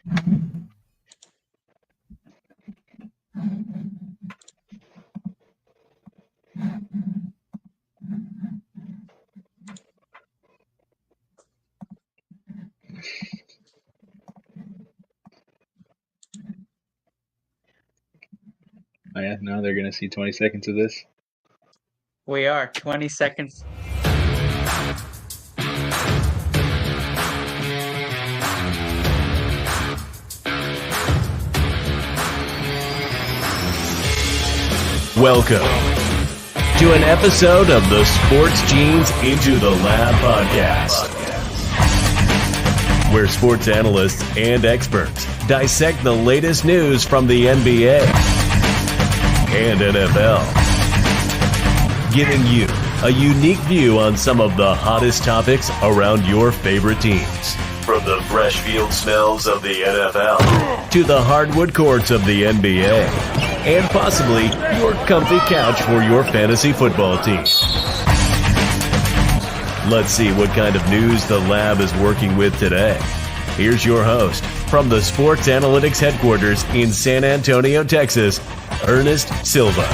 Oh yeah, now they're gonna see 20 seconds of this. We are 20 seconds. Welcome to an episode of the Sports Genes Into the Lab podcast, where sports analysts and experts dissect the latest news from the NBA and NFL, giving you a unique view on some of the hottest topics around your favorite teams. From the fresh field smells of the NFL to the hardwood courts of the NBA, and possibly your comfy couch for your fantasy football team. Let's see what kind of news the lab is working with today. Here's your host from the Sports Analytics headquarters in San Antonio, Texas, Ernest Silva.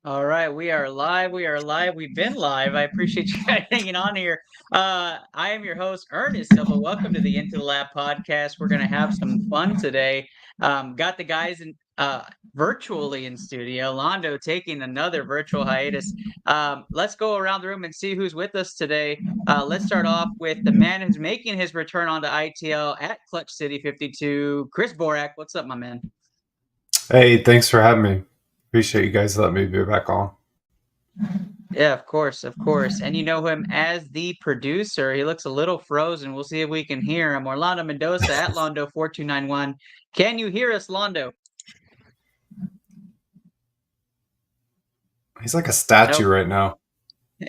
All right, we are live. We've been live. I appreciate you guys hanging on here. I am your host, Ernest Silva. Welcome to the Into the Lab podcast. We're going to have some fun today. Got the guys in virtually in studio. Londo taking another virtual hiatus. Let's go around the room and see who's with us today. Let's start off with the man who's making his return onto ITL at Clutch City 52, Chris Borak. What's up, my man? Hey, thanks for having me. Appreciate you guys letting me be back on. Yeah, of course. And you know him as the producer. He looks a little frozen. We'll see if we can hear him. Orlando Mendoza at Londo4291. Can you hear us, Londo? He's like a statue right now.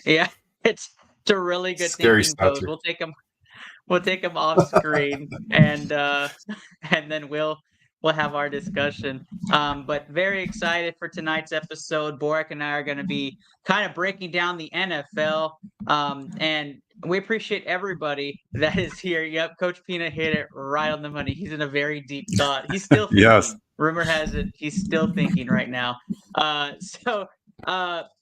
Yeah, it's a really good Scary thinking pose. statue. We'll take him off screen and then we'll have our discussion. But very excited for tonight's episode. Borak and I are going to be kind of breaking down the NFL. And we appreciate everybody that is here. Yep, Coach Pina hit it right on the money. He's in a very deep thought. He's still thinking. Yes. Rumor has it he's still thinking right now.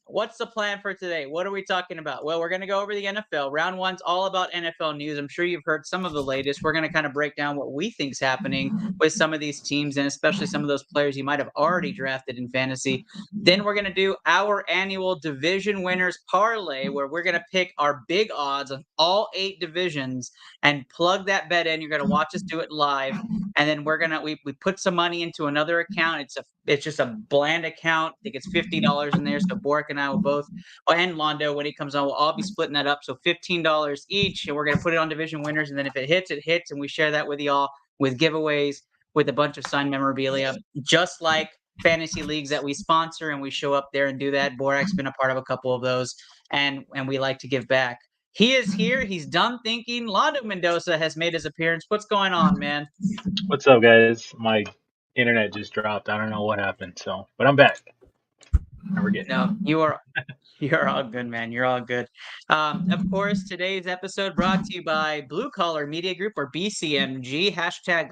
What's the plan for today? What are we talking about? Well, we're going to go over the NFL. Round one's all about NFL news. I'm sure you've heard some of the latest. We're going to kind of break down what we think's happening with some of these teams and especially some of those players you might have already drafted in fantasy. Then we're going to do our annual division winners parlay, where we're going to pick our big odds of all 8 divisions and plug that bet in. You're going to watch us do it live. And then we put some money into another account. It's just a bland account. I think it's $50 in there. So Borak and I will both, and Londo, when he comes on, we'll all be splitting that up. So $15 each, and we're going to put it on division winners. And then if it hits, it hits. And we share that with y'all with giveaways, with a bunch of signed memorabilia, just like fantasy leagues that we sponsor. And we show up there and do that. Borak's been a part of a couple of those, and we like to give back. He is here. He's done thinking. Londo Mendoza has made his appearance. What's going on, man? What's up, guys? My internet just dropped. I don't know what happened, but I'm back. We're getting You're all good, man. You're all good. Of course, today's episode brought to you by Blue Collar Media Group, or BCMG,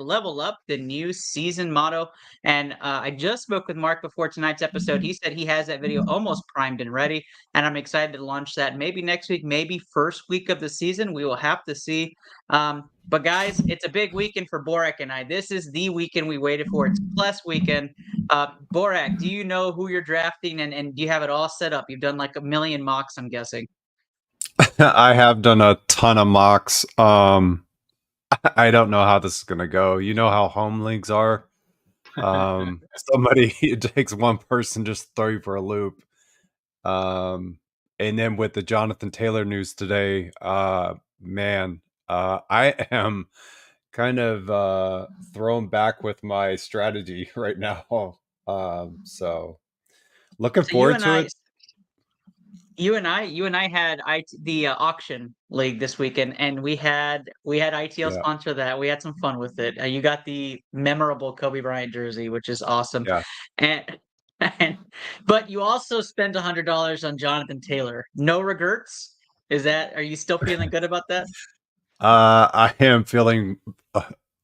#Level Up, the new season motto. And I just spoke with Mark before tonight's episode. He said he has that video almost primed and ready, and I'm excited to launch that maybe next week, maybe first week of the season. We will have to see. But guys, it's a big weekend for Borak and I. This is the weekend we waited for. It's Plus weekend. Borak, do you know who you're drafting, and do you have it all set up? You've done like a million mocks, I'm guessing. I have done a ton of mocks. I don't know how this is going to go. You know how home leagues are. It takes one person just to throw you for a loop. And then with the Jonathan Taylor news today, I am kind of thrown back with my strategy right now. So looking forward to it. You and I had the auction league this weekend, and we had ITL sponsor that. We had some fun with it. You got the memorable Kobe Bryant jersey, which is awesome. Yeah. But you also spent $100 on Jonathan Taylor. No regrets? Are you still feeling good about that? I am feeling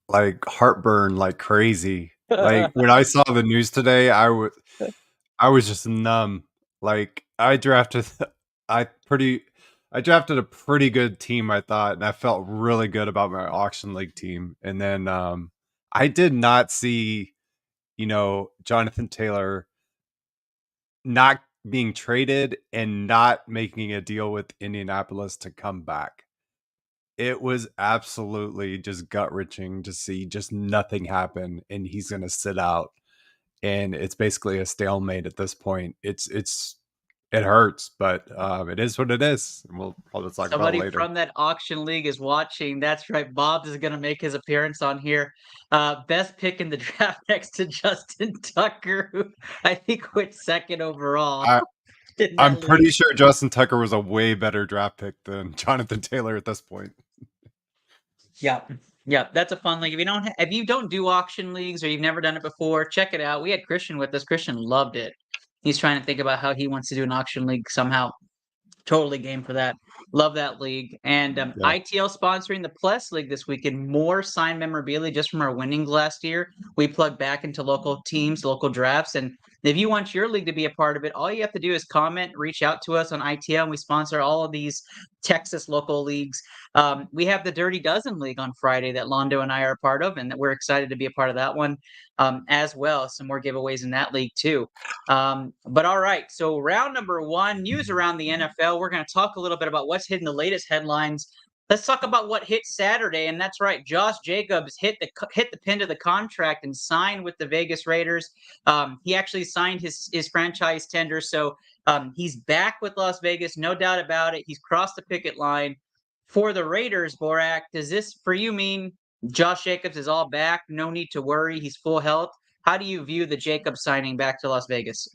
like heartburn like crazy. Like when I saw the news today, I was just numb. Like I pretty I drafted a pretty good team, I thought, and I felt really good about my auction league team. And then I did not see, Jonathan Taylor not being traded and not making a deal with Indianapolis to come back. It was absolutely just gut-wrenching to see just nothing happen, and he's going to sit out, and it's basically a stalemate at this point. It hurts, but it is what it is. And we'll probably talk about it Somebody later. from that auction league is watching. That's right. Bob's is going to make his appearance on here. Best pick in the draft next to Justin Tucker, who I think went second overall. I'm pretty sure Justin Tucker was a way better draft pick than Jonathan Taylor at this point. Yeah. Yeah, that's a fun league. If you don't do auction leagues or you've never done it before, check it out. We had Christian with us. Christian loved it. He's trying to think about how he wants to do an auction league somehow. Totally game for that. Love that league. And ITL sponsoring the Plus League this weekend. More signed memorabilia just from our winnings last year. We plug back into local teams, local drafts. And if you want your league to be a part of it, all you have to do is comment, reach out to us on ITL, and we sponsor all of these Texas local leagues. We have the Dirty Dozen League on Friday that Londo and I are a part of, and that we're excited to be a part of that one as well. Some more giveaways in that league too. But all right, so round number one, news around the NFL. We're going to talk a little bit about what's hitting the latest headlines. Let's talk about what hit Saturday, and that's right. Josh Jacobs hit the pin to the contract and signed with the Vegas Raiders. He actually signed his franchise tender, so he's back with Las Vegas, no doubt about it. He's crossed the picket line for the Raiders. Borak, does this for you mean Josh Jacobs is all back? No need to worry. He's full health. How do you view the Jacobs signing back to Las Vegas?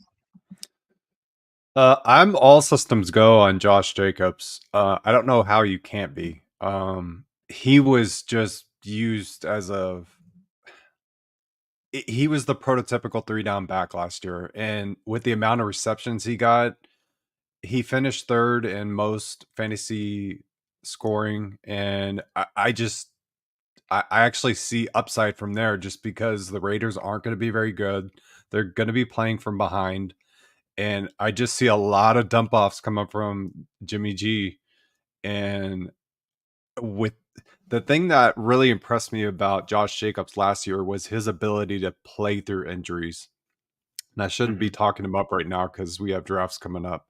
I'm all systems go on Josh Jacobs. I don't know how you can't be. He was just used he was the prototypical 3-down back last year. And with the amount of receptions he got, he finished third in most fantasy scoring. And I actually see upside from there just because the Raiders aren't going to be very good. They're going to be playing from behind. And I just see a lot of dump offs come up from Jimmy G. And with the thing that really impressed me about Josh Jacobs last year was his ability to play through injuries. And I shouldn't be talking him up right now because we have drafts coming up.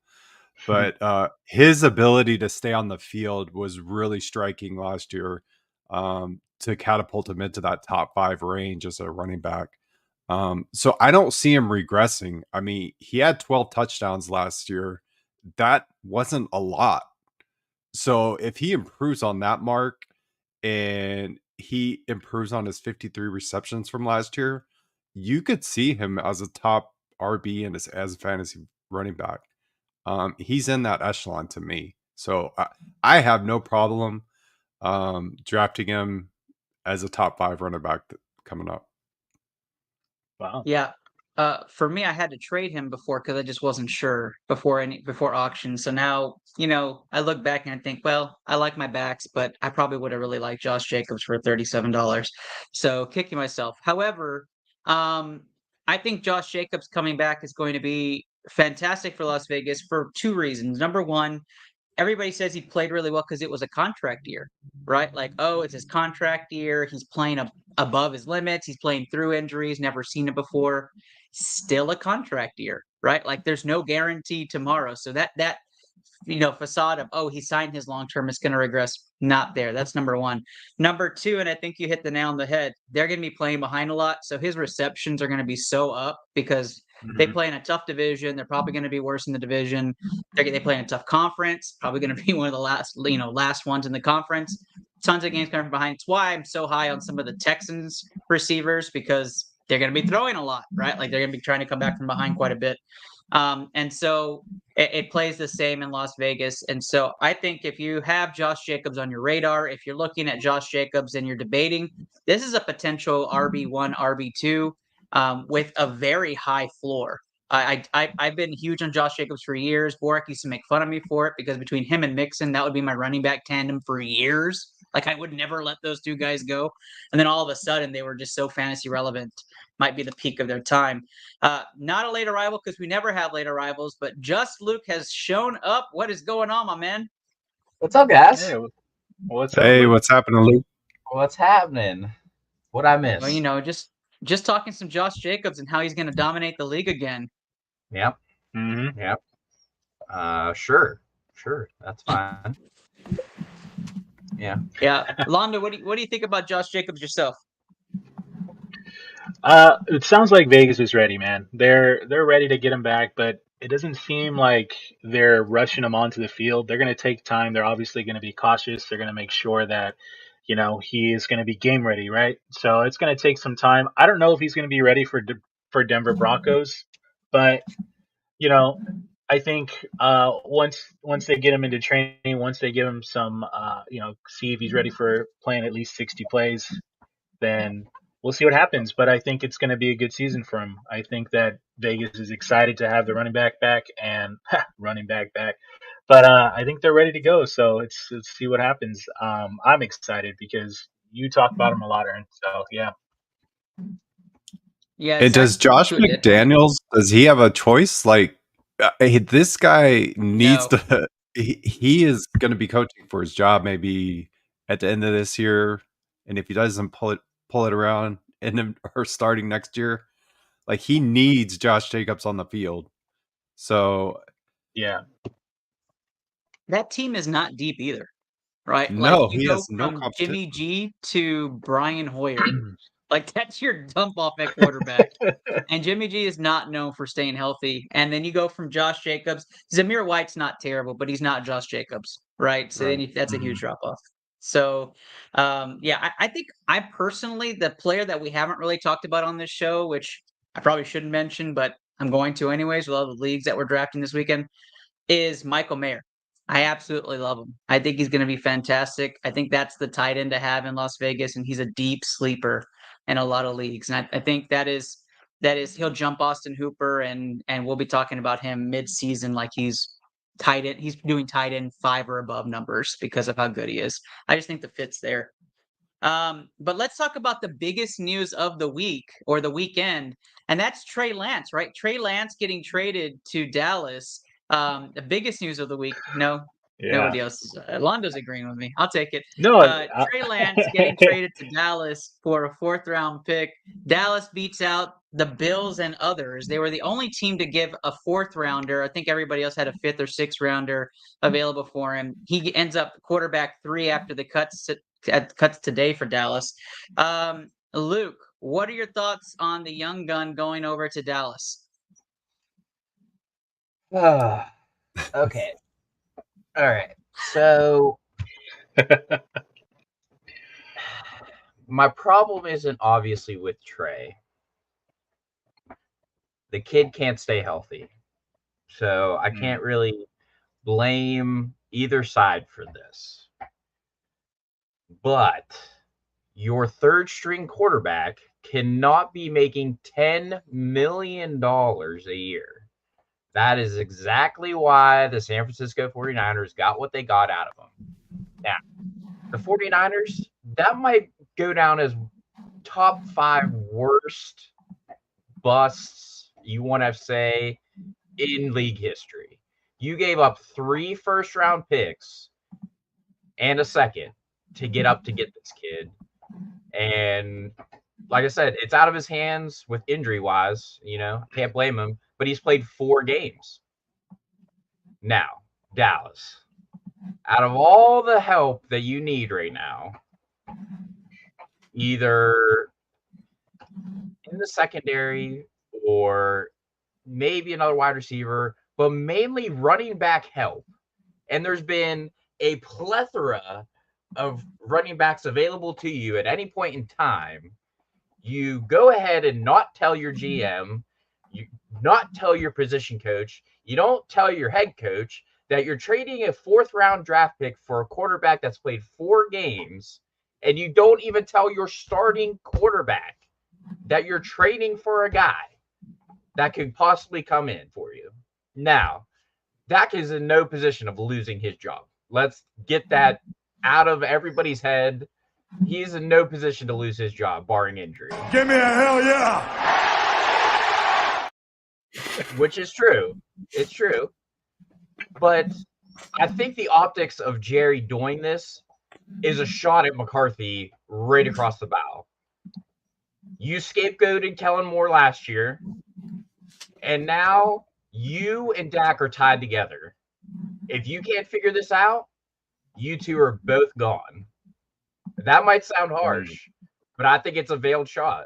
But his ability to stay on the field was really striking last year to catapult him into that top 5 range as a running back. So I don't see him regressing. I mean, he had 12 touchdowns last year. That wasn't a lot. So if he improves on that mark and he improves on his 53 receptions from last year, you could see him as a top RB and as a fantasy running back. He's in that echelon to me. So I have no problem drafting him as a top 5 running back coming up. Wow. Yeah. For me, I had to trade him before because I just wasn't sure before auction. So now, I look back and I think, well, I like my backs, but I probably would have really liked Josh Jacobs for $37. So kicking myself. However, I think Josh Jacobs coming back is going to be fantastic for Las Vegas for 2 reasons. Number one, everybody says he played really well because it was a contract year, right? Like, oh, it's his contract year. He's playing above his limits. He's playing through injuries, never seen it before. Still a contract year, right? Like, there's no guarantee tomorrow. So that facade of, oh, he signed his long term, it's going to regress. Not there. That's number one. Number two, and I think you hit the nail on the head, they're going to be playing behind a lot. So his receptions are going to be so up because they play in a tough division. They're probably going to be worse in the division. They play in a tough conference. Probably going to be one of the last ones in the conference. Tons of games coming from behind. It's why I'm so high on some of the Texans receivers because they're going to be throwing a lot, right? Like they're going to be trying to come back from behind quite a bit. And so it plays the same in Las Vegas. And so I think if you have Josh Jacobs on your radar, if you're looking at Josh Jacobs and you're debating, this is a potential RB1, RB2 with a very high floor. I've been huge on Josh Jacobs for years. Boric used to make fun of me for it because between him and Mixon, that would be my running back tandem for years. Like I would never let those two guys go. And then all of a sudden they were just so fantasy relevant. Might be the peak of their time. Not a late arrival because we never have late arrivals, but Just Luke has shown up. What is going on, my man? What's up, guys? Hey, what's up? Hey, Luke? what's happening, Luke? What's happening? What I miss? Well, just talking some Josh Jacobs and how he's going to dominate the league again. Yep. Mm-hmm. Yep. Sure. That's fine. Yeah. Yeah, Londo, what do you think about Josh Jacobs yourself? It sounds like Vegas is ready, man. They're ready to get him back, but it doesn't seem like they're rushing him onto the field. They're going to take time. They're obviously going to be cautious. They're going to make sure that, he is going to be game ready, right? So it's going to take some time. I don't know if he's going to be ready for Denver Broncos, but I think once they get him into training, once they give him some, see if he's ready for playing at least 60 plays, then we'll see what happens. But I think it's going to be a good season for him. I think that Vegas is excited to have the running back back and running back back. But I think they're ready to go. So let's see what happens. I'm excited because you talk about him a lot, Aaron. So yeah. Yeah. And does Josh McDaniels, does he have a choice? Like, this guy needs to. He is going to be coaching for his job maybe at the end of this year, and if he doesn't pull it around or starting next year, like he needs Josh Jacobs on the field. So yeah, that team is not deep either, right? No, like you he go has no from competition. Jimmy G to Brian Hoyer. Like that's your dump off at quarterback. And Jimmy G is not known for staying healthy. And then you go from Josh Jacobs. Zamir White's not terrible, but he's not Josh Jacobs, right? So Right. then that's a huge drop off. So, I think I personally, the player that we haven't really talked about on this show, which I probably shouldn't mention, but I'm going to anyways with all the leagues that we're drafting this weekend, is Michael Mayer. I absolutely love him. I think he's going to be fantastic. I think that's the tight end to have in Las Vegas, and he's a deep sleeper in a lot of leagues. And I think that is he'll jump Austin Hooper, and we'll be talking about him mid-season like he's tight end. He's doing tight end 5 or above numbers because of how good he is. I just think the fit's there. But let's talk about the biggest news of the week or the weekend, and that's Trey Lance, right? Trey Lance getting traded to Dallas. The biggest news of the week. No, nobody else. Londo's agreeing with me. I'll take it. No, Trey Lance getting traded to Dallas for a 4th-round pick. Dallas beats out the Bills and others. They were the only team to give a 4th-rounder. I think everybody else had a 5th or 6th-rounder available for him. He ends up quarterback 3 after the cuts today for Dallas. Luke, what are your thoughts on the young gun going over to Dallas? Okay. All right. So my problem isn't obviously with Trey. The kid can't stay healthy. So I can't really blame either side for this. But your 3rd-string quarterback cannot be making $10 million a year. That is exactly why the San Francisco 49ers got what they got out of them. Now, the 49ers, that might go down as top 5 worst busts, you want to say, in league history. You gave up 3 first-round picks and a 2nd to get this kid. And like I said, it's out of his hands with injury-wise. Can't blame him. But he's played 4 games. Now, Dallas, out of all the help that you need right now, either in the secondary or maybe another wide receiver, but mainly running back help. And there's been a plethora of running backs available to you at any point in time. You go ahead and not tell your GM, you not tell your position coach, you don't tell your head coach that you're trading a 4th-round draft pick for a quarterback that's played 4 games, and you don't even tell your starting quarterback that you're trading for a guy. that could possibly come in for you. Now, Dak is in no position of losing his job. Let's get that out of everybody's head. He's in no position to lose his job, barring injury. Give me a hell yeah! Which is true. It's true. But I think the optics of Jerry doing this is a shot at McCarthy right across the bow. You scapegoated Kellen Moore last year, and now you and Dak are tied together. If you can't figure this out, you two are both gone. That might sound harsh, but I think it's a veiled shot.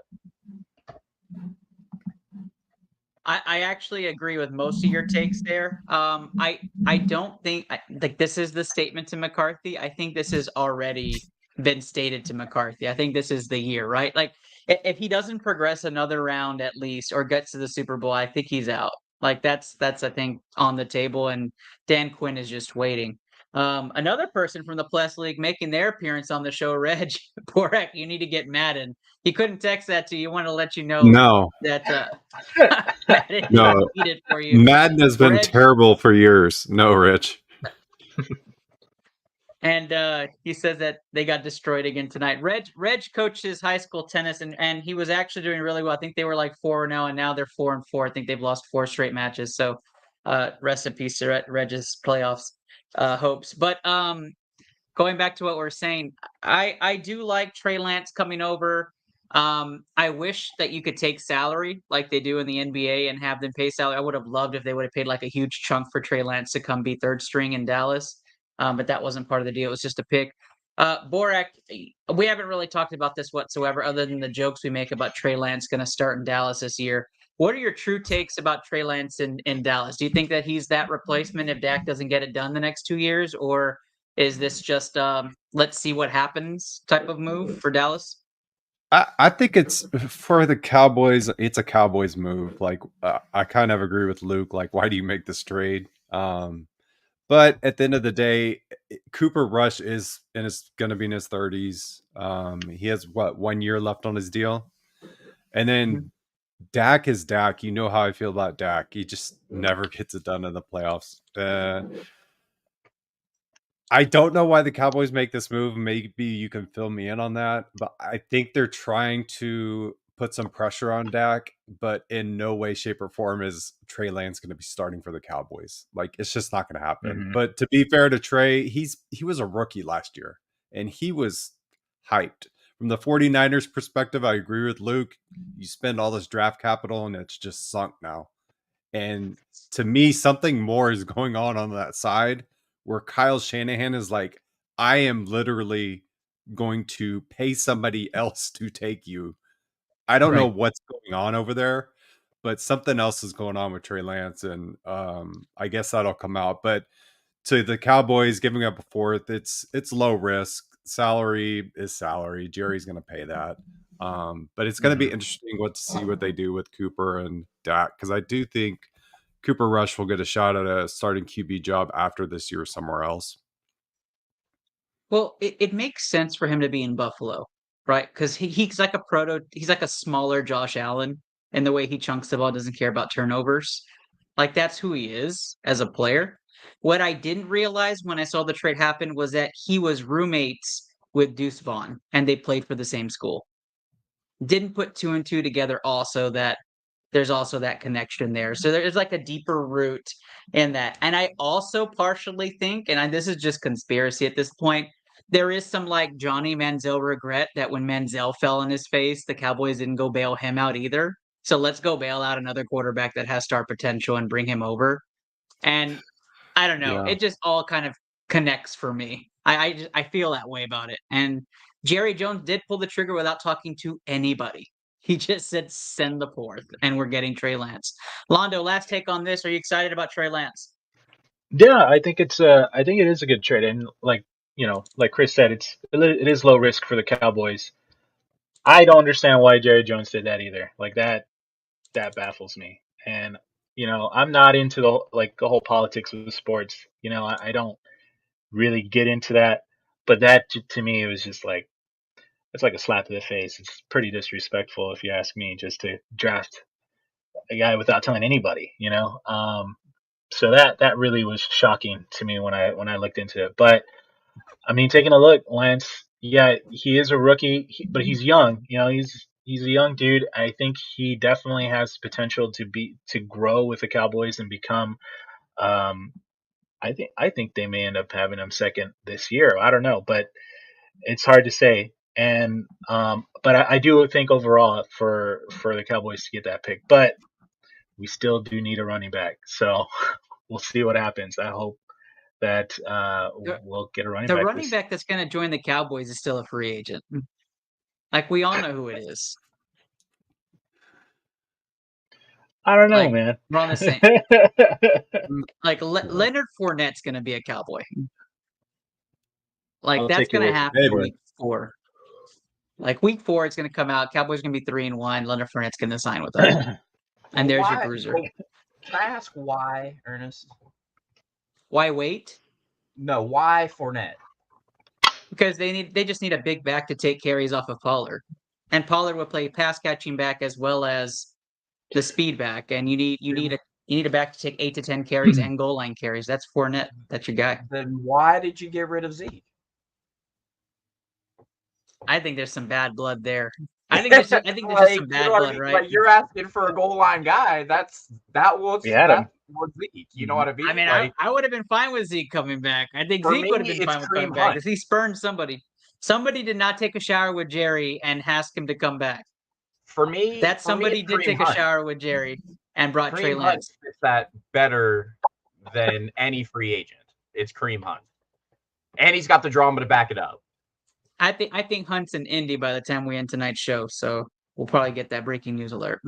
I actually agree with most of your takes there. I don't think like this is the statement to McCarthy. I think this has already been stated to McCarthy. I think this is the year, right? Like if he doesn't progress another round at least or gets to the Super Bowl, I think he's out. Like that's I think on the table, and Dan Quinn is just waiting. Another person from the Plus League making their appearance on the show, Reg Borek, you need to get Madden. He couldn't text that to you. I want to let you know No, that Madden No. is needed for you. Madden has been Reg- terrible for years. No, Rich. And he says that they got destroyed again tonight. Reg coaches high school tennis, and he was actually doing really well. I think they were like 4-0, and now they're 4-4. I think they've lost 4 straight matches. So rest in peace to Reg's playoffs hopes. But going back to what we're saying, I do like Trey Lance coming over. I wish that you could take salary like they do in the NBA and have them pay salary. I would have loved if they would have paid like a huge chunk for Trey Lance to come be third string in Dallas. But that wasn't part of the deal. It was just a pick. Borak, we haven't really talked about this whatsoever, other than the jokes we make about Trey Lance going to start in Dallas this year. What are your true takes about Trey Lance in Dallas? Do you think that he's that replacement if Dak doesn't get it done the next 2 years, or is this just let's see what happens type of move for Dallas? I think it's for the Cowboys. It's a Cowboys move. Like I kind of agree with Luke. Like, why do you make this trade? But at the end of the day, Cooper Rush is going to be in his 30s. He has 1 year left on his deal, and then Dak is Dak. You know how I feel about Dak. He just never gets it done in the playoffs. I don't know why the Cowboys make this move. Maybe you can fill me in on that. But I think they're trying to put some pressure on Dak, but in no way, shape, or form is Trey Lance going to be starting for the Cowboys. Like, it's just not going to happen. Mhm. But to be fair to Trey, he was a rookie last year, and he was hyped. From the 49ers perspective, I agree with Luke. You spend all this draft capital, and it's just sunk now. And to me, something more is going on that side, where Kyle Shanahan is like, I am literally going to pay somebody else to take you. I don't know Right. what's going on over there, but something else is going on with Trey Lance, and I guess that'll come out. But to the Cowboys giving up a fourth, it's low risk. Salary is salary. Jerry's going to pay that. But it's going to be interesting to see what they do with Cooper and Dak, because I do think Cooper Rush will get a shot at a starting QB job after this year somewhere else. Well, it makes sense for him to be in Buffalo, right? Because he's like he's like a smaller Josh Allen in the way he chunks the ball, doesn't care about turnovers. Like that's who he is as a player. What I didn't realize when I saw the trade happen was that he was roommates with Deuce Vaughn and they played for the same school. Didn't put 2 and 2 together also that there's also that connection there. So there's like a deeper root in that. And I also partially think, and this is just conspiracy at this point, there is some like Johnny Manziel regret that when Manziel fell in his face, the Cowboys didn't go bail him out either. So let's go bail out another quarterback that has star potential and bring him over. And I don't know, Yeah. it just all kind of connects for me. I feel that way about it. And Jerry Jones did pull the trigger without talking to anybody. He just said send the fourth, and we're getting Trey Lance. Londo, last take on this. Are you excited about Trey Lance? Yeah, I think it is a good trade, and like like Chris said, it is low risk for the Cowboys. I don't understand why Jerry Jones did that either. Like that baffles me. And I'm not into the whole politics of sports. I don't really get into that. But that to me, it was just like it's like a slap to the face. It's pretty disrespectful, if you ask me, just to draft a guy without telling anybody, you know. So that really was shocking to me when I looked into it. But I mean, taking a look, Lance, yeah, he is a rookie, but he's young. You know, he's a young dude. I think he definitely has potential to grow with the Cowboys and become. Um, I think they may end up having him second this year. I don't know, but it's hard to say. And but I do think overall for the Cowboys to get that pick, but we still do need a running back. So we'll see what happens. I hope that we'll get a running The back. running back that's going to join the Cowboys is still a free agent. Like, we all know who it is. I don't know, Like, man. we're on the same. Like, Leonard Fournette's going to be a Cowboy. Like, I'll that's take your going to word. happen Maybe. week 4. Like, week 4, it's going to come out. Cowboys going to be 3-1. Leonard Fournette's going to sign with us. And there's your Why- bruiser. well, Can I ask why, Ernest? Why wait? No, why Fournette? Because they just need a big back to take carries off of Pollard. And Pollard will play pass catching back as well as the speed back. And you need a back to take 8 to 10 carries and goal line carries. That's Fournette. That's your guy. Then why did you get rid of Zeke? I think there's some bad blood there. I think there's just some you bad know what I blood, mean? right? Like, you're asking for a goal line guy. That's We had him. Zeke. You know what I mean? I mean, like, I would have been fine with Zeke coming back. I think For Zeke me, would have been it's fine with coming Kareem back Hunt. because he spurned somebody. Somebody did not take a shower with Jerry and asked him to come back. for me, That somebody it's did Kareem take Hunt. a shower with Jerry and brought Trey Kareem Hunt Lance. fits that better than any free agent. It's Kareem Hunt, and he's got the drama to back it up. I think Hunt's in Indy by the time we end tonight's show, so we'll probably get that breaking news alert.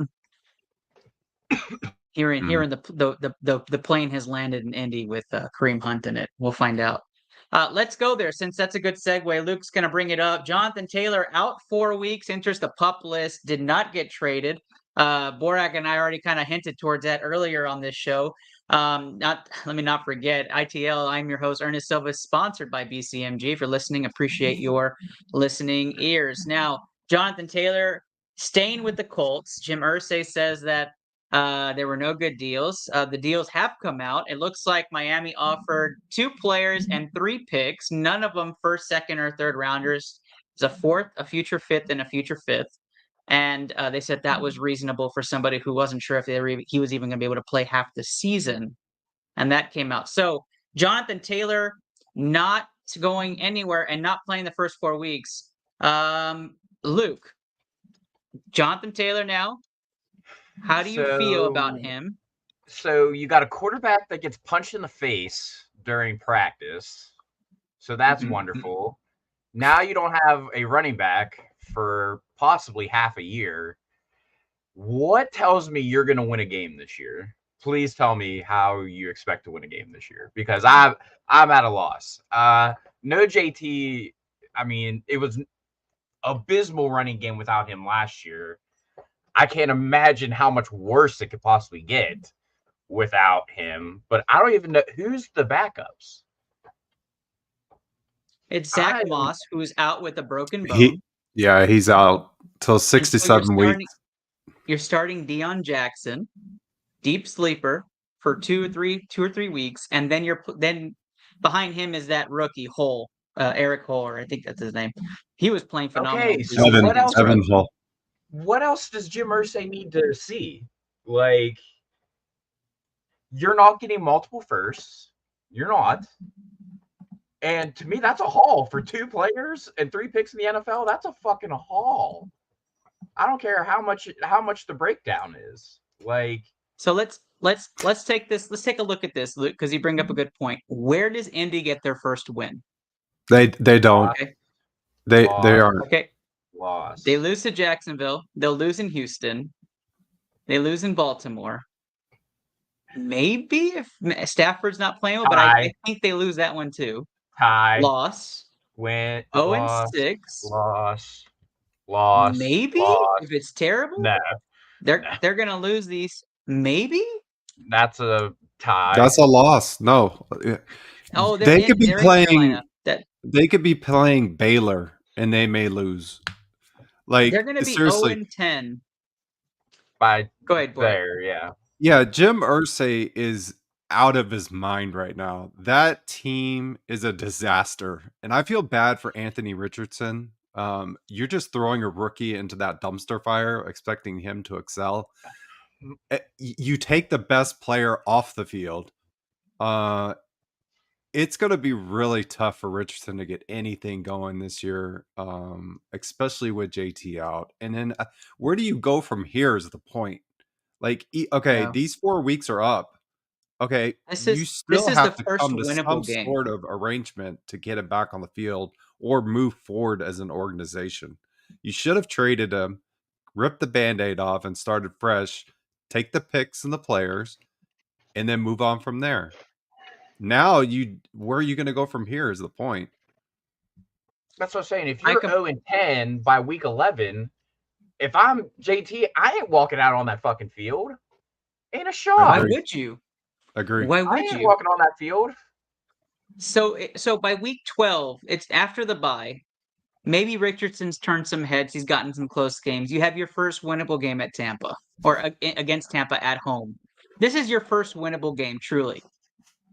Hearing the plane has landed in Indy with Kareem Hunt in it. We'll find out. Let's go there since that's a good segue. Luke's going to bring it up. Jonathan Taylor out 4 weeks, enters the PUP list, did not get traded. Borak and I already kind of hinted towards that earlier on this show. Let me not forget, ITL, I'm your host, Ernest Silva, sponsored by BCMG. If you're listening, appreciate your listening ears. Now, Jonathan Taylor staying with the Colts. Jim Irsay says that there were no good deals. The deals have come out. It looks like Miami offered 2 players and 3 picks, none of them first, second, or third rounders. It's a fourth, a future fifth, and a future fifth. And they said that was reasonable for somebody who wasn't sure if he was even going to be able to play half the season. And that came out. So Jonathan Taylor not going anywhere and not playing the first 4 weeks. Luke, Jonathan Taylor now, how do you feel about him? So you got a quarterback that gets punched in the face during practice. So that's wonderful. Now you don't have a running back for possibly half a year. What tells me you're going to win a game this year? Please tell me how you expect to win a game this year, because I'm at a loss. No JT. I mean, it was abysmal running game without him last year. I can't imagine how much worse it could possibly get without him. But I don't even know who's the backups. It's Zach Moss, who's out with a broken bone. He's out till 67 weeks. You're starting Deion Jackson, deep sleeper, for 2 or 3 weeks, and then behind him is that rookie Hull, Eric Hull, or I think that's his name. He was playing phenomenal. Okay, so what else? What else does Jim Irsay need to see? Like, you're not getting multiple firsts. You're not. And to me, that's a haul for 2 players and 3 picks in the NFL. That's a fucking haul. I don't care how much the breakdown is. Like, so let's take this. Let's take a look at this, Luke, because you bring up a good point. Where does Indy get their first win? They don't. Okay. They aren't. Okay. Loss. They lose to Jacksonville. They'll lose in Houston. They lose in Baltimore. Maybe if Stafford's not playing well, but I think they lose that one too. Tie. Loss. Win. 0-6. Loss. Maybe loss. If it's terrible. No. They're gonna lose these. Maybe. That's a tie. That's a loss. No. Oh, they could be playing. They could be playing Baylor and they may lose. Like, they're going to be seriously. 0-10. By Go ahead, boy. there. Yeah. Yeah, Jim Irsay is out of his mind right now. That team is a disaster. And I feel bad for Anthony Richardson. You're just throwing a rookie into that dumpster fire, expecting him to excel. You take the best player off the field. It's going to be really tough for Richardson to get anything going this year, especially with JT out. And then where do you go from here is the point. Like, okay, these 4 weeks are up. Okay, you still have to come to some sort of arrangement to get him back on the field or move forward as an organization. You should have traded him, ripped the Band-Aid off and started fresh, take the picks and the players, and then move on from there. Now, where are you going to go from here is the point. That's what I'm saying. If you're 0-10 by week 11, if I'm JT, I ain't walking out on that fucking field. Ain't a shot. Why would you? Agree. Why would I ain't you? walking on that field. So by week 12, it's after the bye. Maybe Richardson's turned some heads. He's gotten some close games. You have your first winnable game at Tampa or against Tampa at home. This is your first winnable game, truly.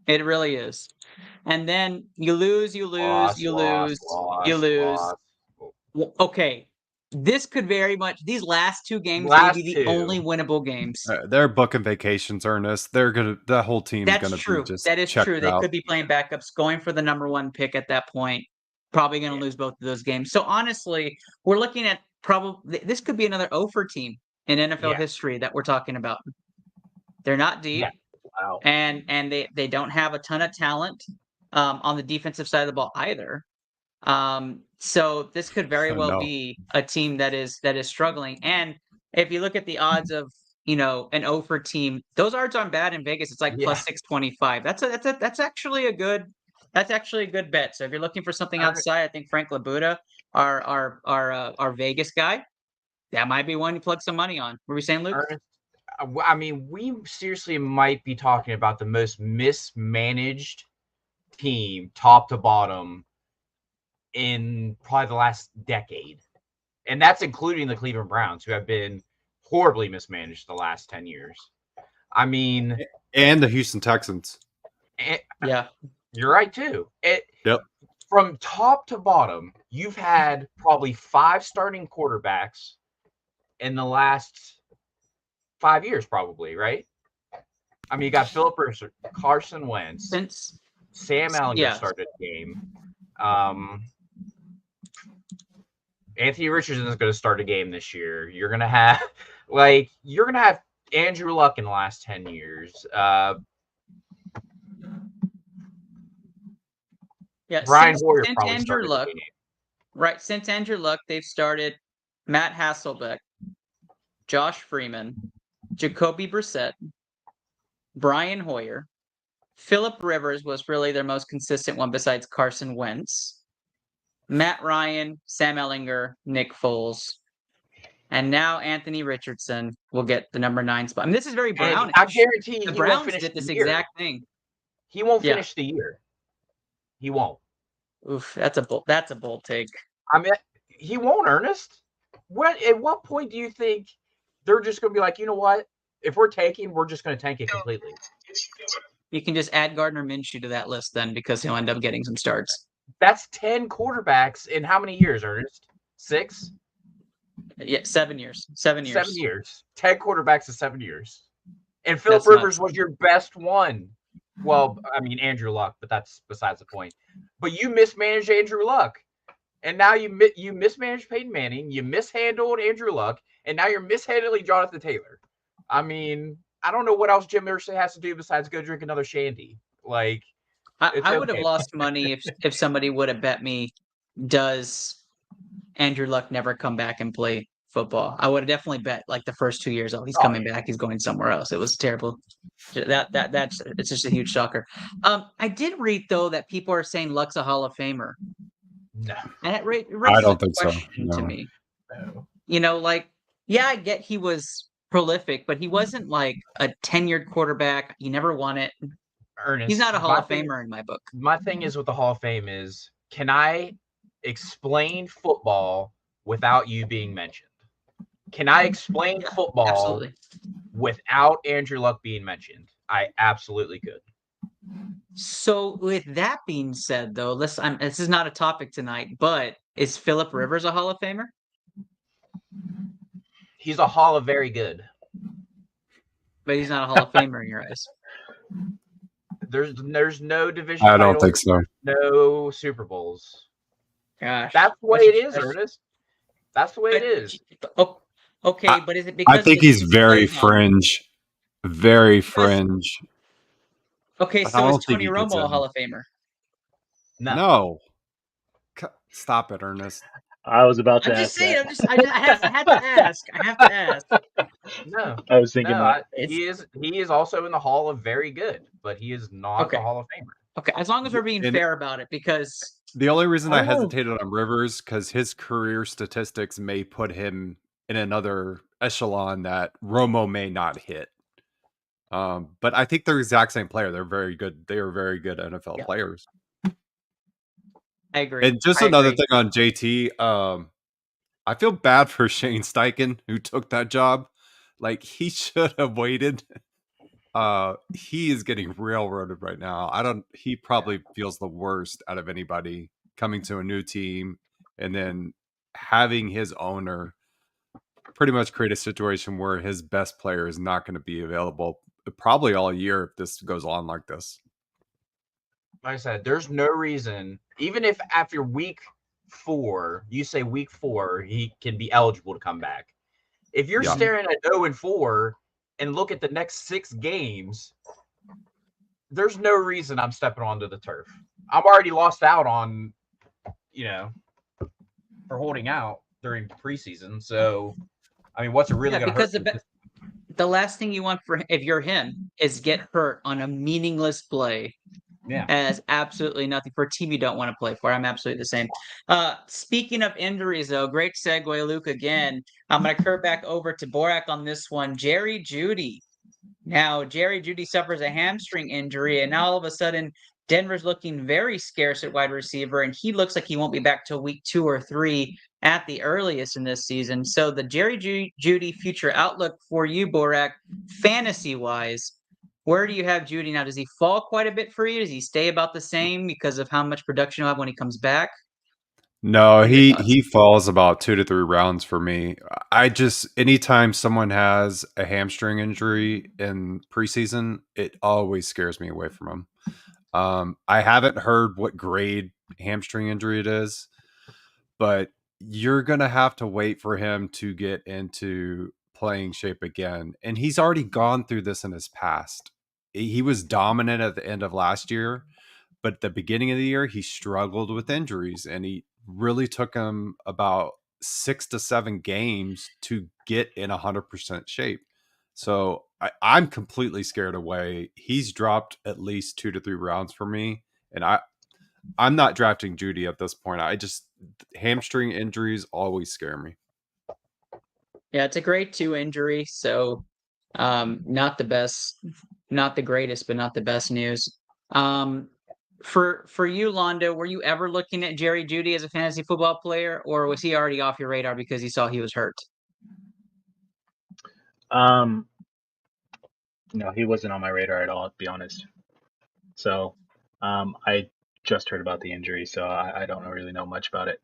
It really is. And then you lose. Okay. This could very much, these last two games may be the only winnable games. They're booking vacations, Ernest. The whole team's going to be just That is true. out. They could be playing backups, going for the number one pick at that point. Probably going to lose both of those games. So honestly, we're looking at this could be another 0-for team in NFL history that we're talking about. They're not deep. Yeah. Wow. And they don't have a ton of talent on the defensive side of the ball either. So this could very well be a team that is struggling. And if you look at the odds of, an 0-for team, those odds aren't bad in Vegas. It's like plus 625. That's actually a good bet. So if you're looking for something outside, I think Frank Labuda, our Vegas guy, that might be one you plug some money on. What were we saying, Luke? I mean, we seriously might be talking about the most mismanaged team, top to bottom, in probably the last decade. And that's including the Cleveland Browns, who have been horribly mismanaged the last 10 years. I mean... And the Houston Texans. Yeah. You're right, too. Yep. From top to bottom, you've had probably 5 starting quarterbacks in the last 5 years, probably, right? I mean, you got Philip Rivers, Carson Wentz, Sam Ellinger started the game. Anthony Richardson is going to start a game this year. You're going to have Andrew Luck in the last 10 years. Brian Hoyer probably started the game. Right, since Andrew Luck, they've started Matt Hasselbeck, Josh Freeman, Jacoby Brissett, Brian Hoyer. Philip Rivers was really their most consistent one besides Carson Wentz. Matt Ryan, Sam Ellinger, Nick Foles. And now Anthony Richardson will get the number 9 spot. I mean, this is very Brownish. I guarantee the Browns did this exact thing. He won't finish the year. He won't. Oof, that's a bold take. I mean, he won't, Ernest. At what point do you think they're just going to be like, you know what? If we're tanking, we're just going to tank it completely. You can just add Gardner Minshew to that list then, because he'll end up getting some starts. That's 10 quarterbacks in how many years, Ernest? 6? Yeah, 7 years. 7 years. 7 years. 10 quarterbacks in 7 years. And Philip Rivers was your best one. Well, I mean, Andrew Luck, but that's besides the point. But you mismanaged Andrew Luck. And now you mismanaged Peyton Manning. You mishandled Andrew Luck. And now you're mishandling Jonathan Taylor. I mean, I don't know what else Jim Irsay has to do besides go drink another shandy. Like, I would have lost money if somebody would have bet me, does Andrew Luck never come back and play football? I would have definitely bet like the first 2 years, he's coming back, he's going somewhere else. It was terrible. It's just a huge shocker. I did read though that people are saying Luck's a Hall of Famer. No, and it raises I don't think so. To me. No. I get he was prolific, but he wasn't like a tenured quarterback. He never won it. Ernest, he's not a Hall of Famer in my book. My thing is with the Hall of Fame is, can I explain football without you being mentioned? Can I explain football Absolutely. without Andrew Luck being mentioned? I absolutely could. So with that being said, though, this is not a topic tonight, but is Phillip Rivers a Hall of Famer? He's a Hall of Very Good. But he's not a Hall of Famer in your eyes. There's no division I don't titles, think so. no Super Bowls. Gosh, That's the way it is, Ernest. That's the way it is. Oh, okay, but is it because I think of the he's teams very played on? fringe. Very fringe. Okay, But I so is don't think Tony he gets Romo a in. Hall of Famer? No. Stop it, Ernest. I was about to I'm ask just saying. that. I had to ask. I have to ask. No. I was thinking that. He is also in the Hall of Very Good, but he is not Okay. the Hall of Famer. Okay, as long as we're being And- fair about it, because The only reason I I don't know. hesitated on Rivers because his career statistics may put him in another echelon that Romo may not hit. But I think they're the exact same player. They're very good. They are very good NFL Yeah. players. I agree. And just I another agree. thing on JT, I feel bad for Shane Steichen who took that job. Like he should have waited. He is getting railroaded right now. He probably feels the worst out of anybody coming to a new team and then having his owner pretty much create a situation where his best player is not going to be available probably all year if this goes on like this. Like I said, there's no reason, even if after week 4, you say week 4, he can be eligible to come back. If you're Yeah. staring at 0-4 and look at the next 6 games, there's no reason I'm stepping onto the turf. I'm already lost out on, for holding out during preseason. So, I mean, what's it really going to hurt? Because the last thing you want if you're him is get hurt on a meaningless play. Yeah. As absolutely nothing for a team you don't want to play for. I'm absolutely the same. Speaking of injuries, though, great segue, Luke. Again, I'm going to curve back over to Borak on this one. Jerry Jeudy. Now, Jerry Jeudy suffers a hamstring injury, and now all of a sudden, Denver's looking very scarce at wide receiver, and he looks like he won't be back till week 2 or 3 at the earliest in this season. So the Jerry Jeudy future outlook for you, Borak, fantasy-wise, where do you have Jeudy now? Does he fall quite a bit for you? Does he stay about the same because of how much production he'll have when he comes back? No, What are your thoughts? he falls about 2 to 3 rounds for me. Anytime someone has a hamstring injury in preseason, it always scares me away from him. I haven't heard what grade hamstring injury it is, but you're going to have to wait for him to get into playing shape again. And he's already gone through this in his past. He was dominant at the end of last year, but at the beginning of the year, he struggled with injuries, and he really took him about 6 to 7 games to get in 100% shape. So I'm completely scared away. He's dropped at least 2 to 3 rounds for me, and I'm not drafting Jeudy at this point. Hamstring injuries always scare me. Yeah, it's a grade 2 injury, so not the best, not the greatest, but not the best news. For you, Londo, were you ever looking at Jerry Jeudy as a fantasy football player, or was he already off your radar because you saw he was hurt? No, he wasn't on my radar at all, to be honest. So, I just heard about the injury, so I don't really know much about it.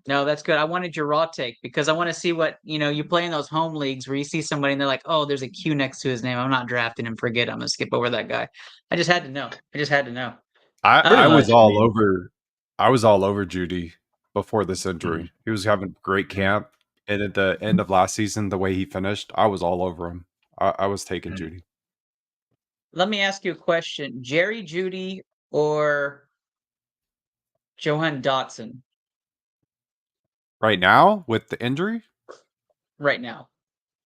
No, that's good. I wanted your raw take because I want to see what, you play in those home leagues where you see somebody and they're like, oh, there's a Q next to his name. I'm not drafting him. Forget it. I'm going to skip over that guy. I just had to know. I was much, all I mean- over. I was all over Jeudy before this injury. Mhm. He was having a great camp, and at the end of last season, the way he finished, I was all over him. I was taking Mhm. Jeudy. Let me ask you a question. Jerry Jeudy or Johan Dotson Right now with the injury, right now?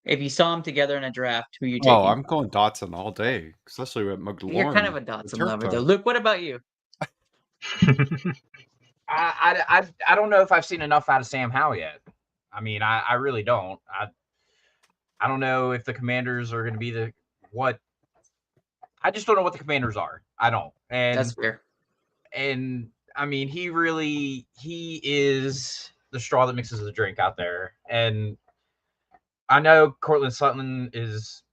If you saw them together in a draft, who are you taking? oh, I'm going Dotson all day, especially with McLaurin. You're kind of a Dotson lover, though. Luke, what about you? I don't know if I've seen enough out of Sam Howell yet. I mean, I really don't. I don't know if the Commanders are going to be what. I just don't know what the Commanders are. I don't. And That's fair. And I mean, he is the straw that mixes the drink out there. And I know Cortland Sutton is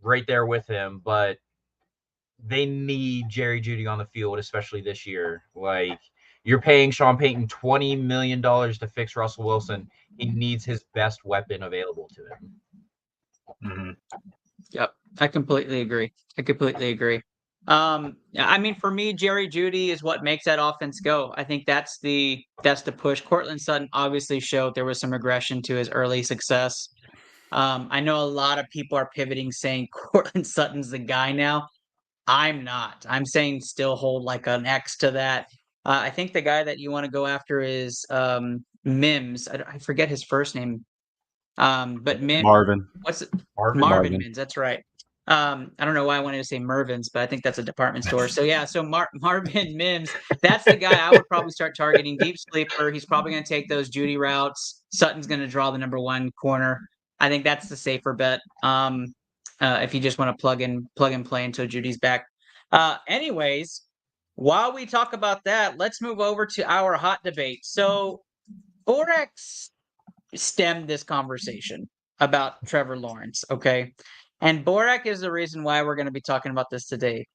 right there with him, but they need Jerry Jeudy on the field, especially this year. Like, you're paying Sean Payton $20 million to fix Russell Wilson. He needs his best weapon available to him. Mm-hmm. Yep, I completely agree. I mean, for me, Jerry Jeudy is what makes that offense go. I think that's the push. Cortland Sutton obviously showed there was some regression to his early success. I know a lot of people are pivoting, saying Cortland Sutton's the guy now. I'm not. I'm saying still hold like an X to that. I think the guy that you want to go after is Mims. I forget his first name. But Marvin. what's it? Marvin. Marvin Mims. That's right. I don't know why I wanted to say Mervin's, but I think that's a department store. So yeah, so Marvin Mims, that's the guy I would probably start targeting. Deep sleeper. He's probably going to take those Jeudy routes. Sutton's going to draw the number one corner. I think that's the safer bet. If you just want to plug and play until Judy's back. Anyways, while we talk about that, let's move over to our hot debate. So Forex stemmed this conversation about Trevor Lawrence, okay? And Borak is the reason why we're going to be talking about this today.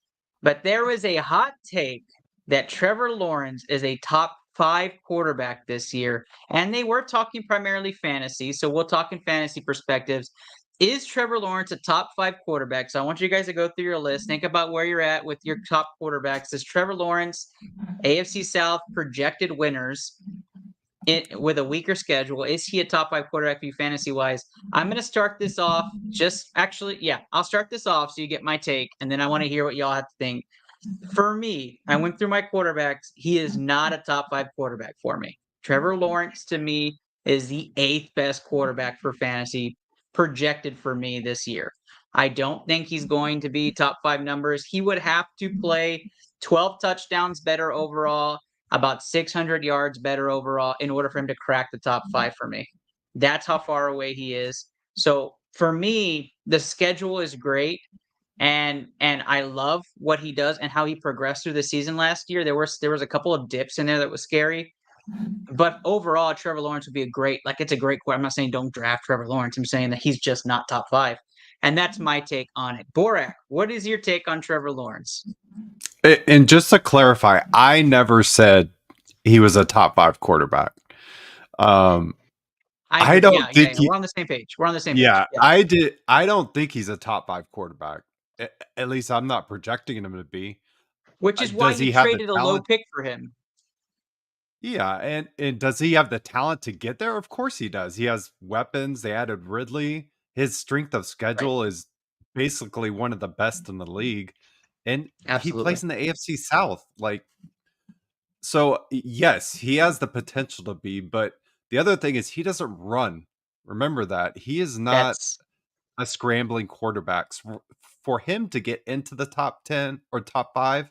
But there was a hot take that Trevor Lawrence is a top 5 quarterback this year. And they were talking primarily fantasy, so we'll talk in fantasy perspectives. Is Trevor Lawrence a top 5 quarterback? So I want you guys to go through your list. Think about where you're at with your top quarterbacks. Is Trevor Lawrence AFC South projected winners with a weaker schedule? Is he a top 5 quarterback for you fantasy wise? I'm going to start this off. I'll start this off so you get my take, and then I want to hear what y'all have to think. For me, I went through my quarterbacks. He is not a top 5 quarterback for me. Trevor Lawrence, to me, is the 8th best quarterback for fantasy projected for me this year. I don't think he's going to be top 5 numbers. He would have to play 12 touchdowns better overall, about 600 yards better overall in order for him to crack the top 5 for me. That's how far away he is. So for me, the schedule is great. And I love what he does and how he progressed through the season last year. There was a couple of dips in there that was scary. But overall, Trevor Lawrence would be a great, it's a great quarterback. I'm not saying don't draft Trevor Lawrence. I'm saying that he's just not top 5. And that's my take on it. Borak, what is your take on Trevor Lawrence? And just to clarify, I never said he was a top 5 quarterback. I don't think we're on the same page. Yeah, I don't think he's a top 5 quarterback. At least I'm not projecting him to be. Which is why you traded a low pick for him. Yeah, and does he have the talent to get there? Of course he does. He has weapons. They added Ridley. His strength of schedule is basically one of the best in the league. And he plays in the AFC South. So yes, he has the potential to be, but the other thing is he doesn't run. Remember that. He is not a scrambling quarterback. For him to get into the top 10 or top 5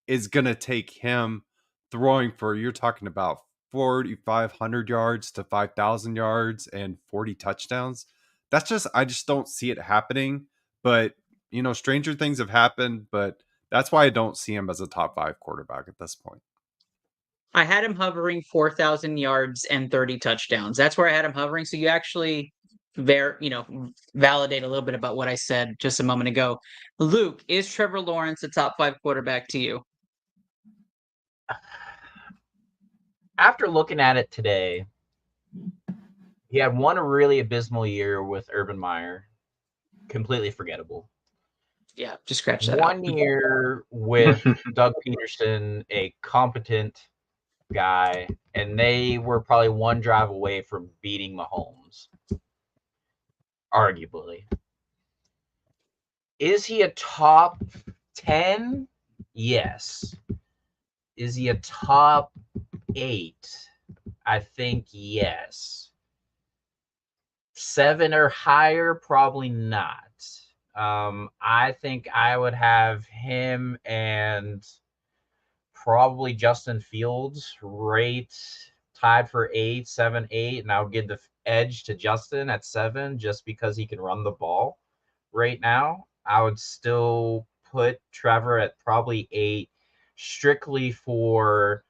is going to take him throwing for, you're talking about 4,500 yards to 5,000 yards and 40 touchdowns. I just don't see it happening. But, stranger things have happened, but that's why I don't see him as a top 5 quarterback at this point. I had him hovering 4,000 yards and 30 touchdowns. That's where I had him hovering. So you actually validate a little bit about what I said just a moment ago. Luke, is Trevor Lawrence a top 5 quarterback to you? After looking at it today, he had one really abysmal year with Urban Meyer. Completely forgettable. Yeah, just scratch that out. 1 year with Doug Peterson, a competent guy, and they were probably one drive away from beating Mahomes. Arguably. Is he a top 10? Yes. Is he a top 8? I think yes. 7 or higher? Probably not. I think I would have him and probably Justin Fields tied for 8, 7, 8, and I'll give the edge to Justin at 7 just because he can run the ball right now. I would still put Trevor at probably 8 strictly for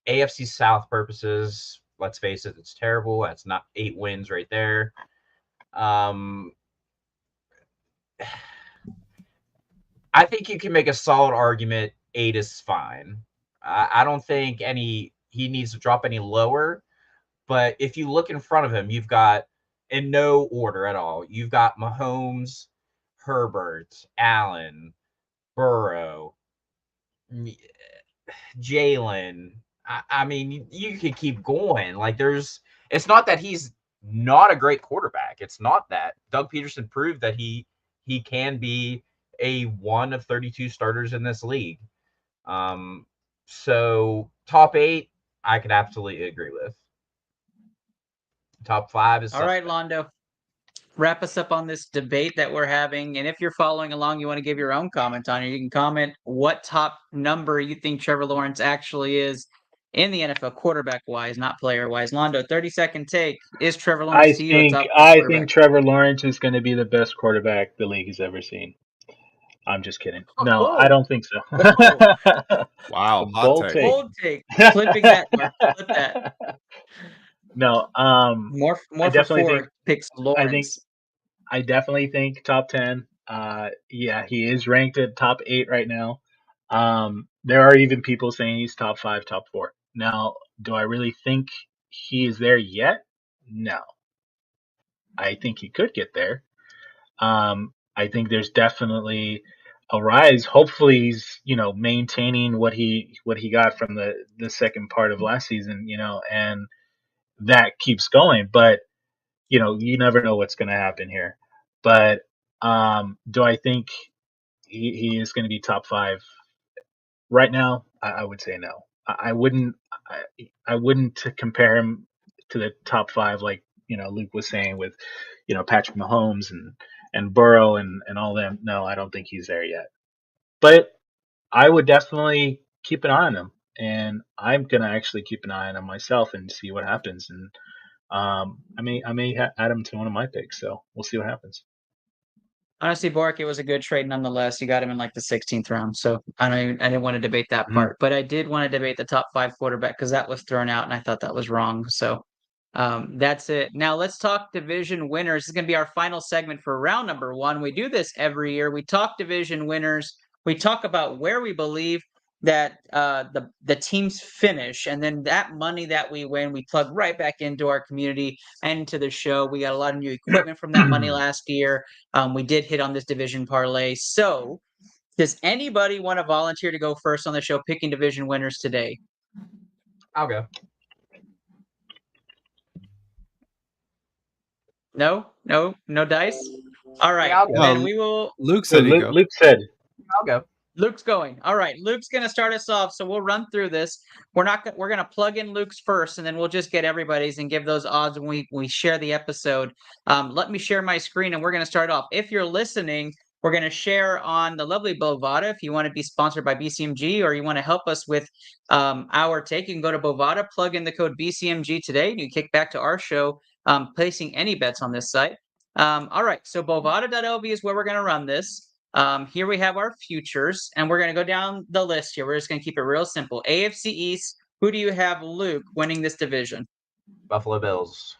AFC South purposes. Let's face it, it's terrible. That's not 8 wins right there. I think you can make a solid argument 8 is fine. I don't think he needs to drop any lower. But if you look in front of him, you've got, in no order at all, you've got Mahomes, Herbert, Allen, Burrow, Jalen. I mean, you could keep going. Like, it's not that he's not a great quarterback. It's not that. Doug Peterson proved that he can be a one of 32 starters in this league. So top 8, I could absolutely agree with. Top 5 is all right, Londo. Wrap us up on this debate that we're having. And if you're following along, you want to give your own comment on it, you can comment what top number you think Trevor Lawrence actually is in the NFL, quarterback-wise, not player-wise. Londo, 30-second take. Is Trevor Lawrence to you a top quarterback? think Trevor Lawrence is going to be the best quarterback the league has ever seen. I'm just kidding. No, I don't think so. Wow, hot Bold take. take. Bold take. Clipping that, Mark. Clip that. No, More I for definitely 4 think picks Lawrence. I definitely think top 10. Yeah, he is ranked at top 8 right now. There are even people saying he's top 5, top 4. Now, do I really think he is there yet? No. I think he could get there. I think there's definitely a rise. Hopefully he's, maintaining what he got from the second part of last season, and that keeps going. But, you never know what's going to happen here. But do I think he is going to be top 5 right now? I would say no. I wouldn't compare him to the top 5 like Luke was saying with Patrick Mahomes and Burrow and all them. No, I don't think he's there yet. But I would definitely keep an eye on him, and I'm gonna actually keep an eye on him myself and see what happens. And I may add him to one of my picks, so we'll see what happens. Honestly, Bork, it was a good trade nonetheless. You got him in like the 16th round, so I didn't want to debate that part, but I did want to debate the top 5 quarterback because that was thrown out, and I thought that was wrong. So that's it. Now let's talk division winners. This is going to be our final segment for round number 1. We do this every year. We talk division winners. We talk about where we believe that the teams finish, and then that money that we win, we plug right back into our community and into the show. We got a lot of new equipment from that money last year. We did hit on this division parlay. So, does anybody want to volunteer to go first on the show picking division winners today? I'll go. No dice. All right, Yeah, I'll go. then we will. Luke said he'd go. Luke said. I'll go. Luke's going. All right, Luke's going to start us off. So we'll run through this. We're going to plug in Luke's first, and then we'll just get everybody's and give those odds when we share the episode. Let me share my screen, and we're going to start off. If you're listening, we're going to share on the lovely Bovada. If you want to be sponsored by BCMG or you want to help us with our take, you can go to Bovada, plug in the code BCMG today, and you kick back to our show, placing any bets on this site. All right, so Bovada.lv is where we're going to run this. Here we have our futures, and we're going to go down the list here. We're just going to keep it real simple. AFC East, who do you have, Luke, winning this division? Buffalo Bills.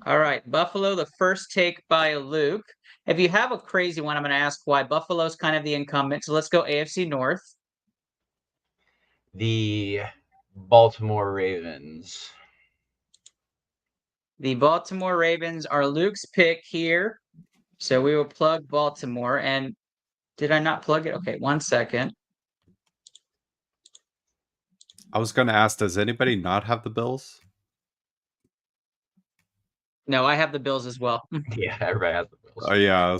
All right, Buffalo, the first take by Luke. If you have a crazy one, I'm going to ask why. Buffalo's kind of the incumbent, so let's go AFC North. The Baltimore Ravens. The Baltimore Ravens are Luke's pick here. So we will plug Baltimore. And did I not plug it? Okay, 1 second. I was going to ask, does anybody not have the Bills? No, I have the Bills as well. Yeah, everybody has the Bills. Oh, yeah.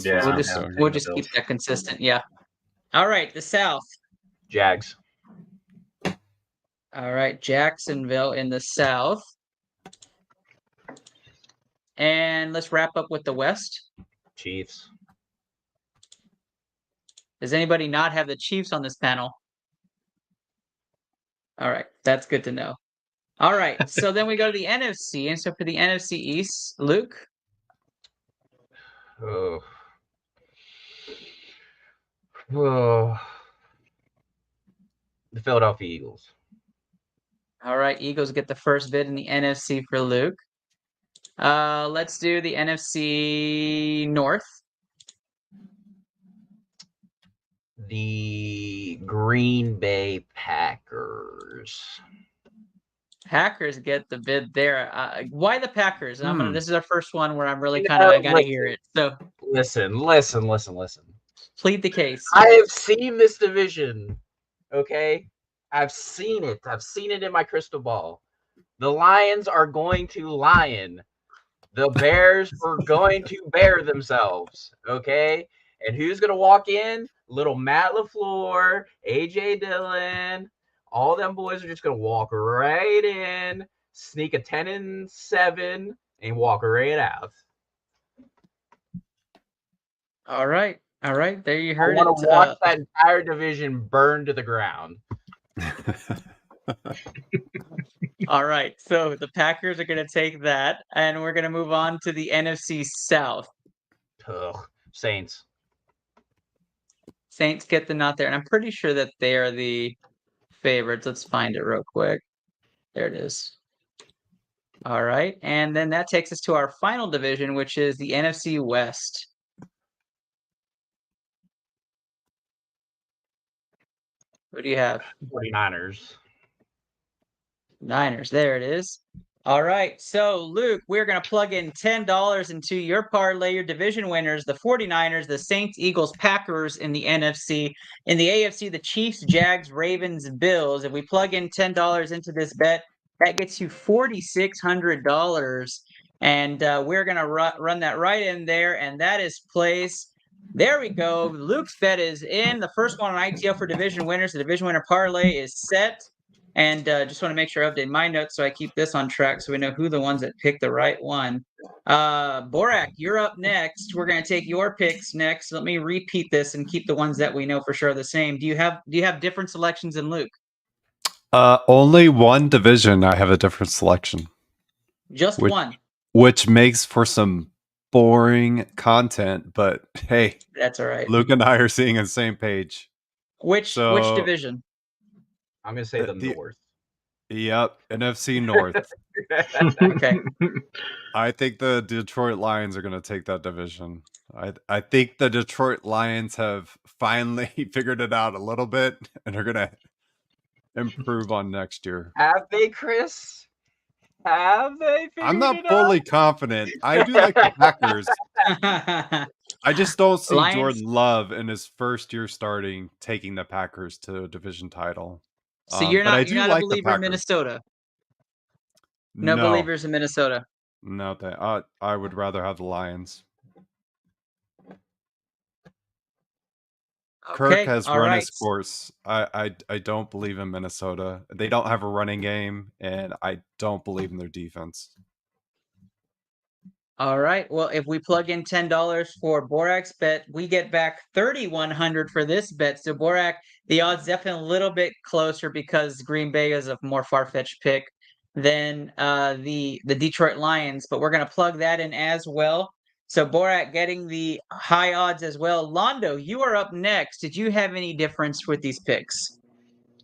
We'll just keep that consistent. Yeah. All right, the South. Jags. All right, Jacksonville in the South. And let's wrap up with the West. Chiefs. Does anybody not have the Chiefs on this panel? All right, that's good to know. All right, so then we go to the NFC. And so for the NFC East, Luke? Oh. The Philadelphia Eagles. All right, Eagles get the first bid in the NFC for Luke. Let's do the NFC North. The Green Bay Packers. Packers get the bid there. Why the Packers? This is our first one where I'm really I gotta hear it. So listen. plead the case. I have seen this division. Okay, I've seen it. I've seen it in my crystal ball. The Lions are going to lion. The Bears are going to bear themselves. Okay, and who's gonna walk in? Little Matt LaFleur, AJ Dillon. All them boys are just gonna walk right in, sneak a 10-7, and walk right out. All right. There you heard I want it. to watch that entire division burn to the ground. All right. So the Packers are going to take that, and we're going to move on to the NFC South. Ugh, Saints. Saints get the nod there, and I'm pretty sure that they are the favorites. Let's find it real quick. There it is. All right. And then that takes us to our final division, which is the NFC West. What do you have? 49ers. Niners. There it is. All right. So, Luke, we're going to plug in $10 into your parlay, your division winners, the 49ers, the Saints, Eagles, Packers in the NFC. In the AFC, the Chiefs, Jags, Ravens, Bills. If we plug in $10 into this bet, that gets you $4,600. And we're going to run that right in there. And that is placed. There we go. Luke's bet is in. The first one on ITL for division winners. The division winner parlay is set. And just want to make sure I update my notes so I keep this on track so we know who the ones that picked the right one. Borak, you're up next. We're going to take your picks next. Let me repeat this and keep the ones that we know for sure the same. Do you have different selections than Luke? Only one division I have a different selection. Just one. Which makes for some boring content, but hey, that's all right. Luke and I are seeing on the same page. Which division? I'm going to say the North. Yep, NFC North. Okay. I think the Detroit Lions are going to take that division. I think the Detroit Lions have finally figured it out a little bit and are going to improve on next year. Have they, Chris? Have they figured I'm not it fully out? confident. I do like the Packers. I just don't see Lions. Jordan Love in his first year starting taking the Packers to a division title. So you're not a believer in Minnesota? No believers in Minnesota? No, I would rather have the Lions. Okay, Kirk has run his course. I don't believe in Minnesota. They don't have a running game, and I don't believe in their defense. All right. Well, if we plug in $10 for Borak's bet, we get back $3,100 for this bet. So Borak, the odds definitely a little bit closer because Green Bay is a more far-fetched pick than the Detroit Lions. But we're going to plug that in as well. So Borak getting the high odds as well. Londo, you are up next. Did you have any difference with these picks?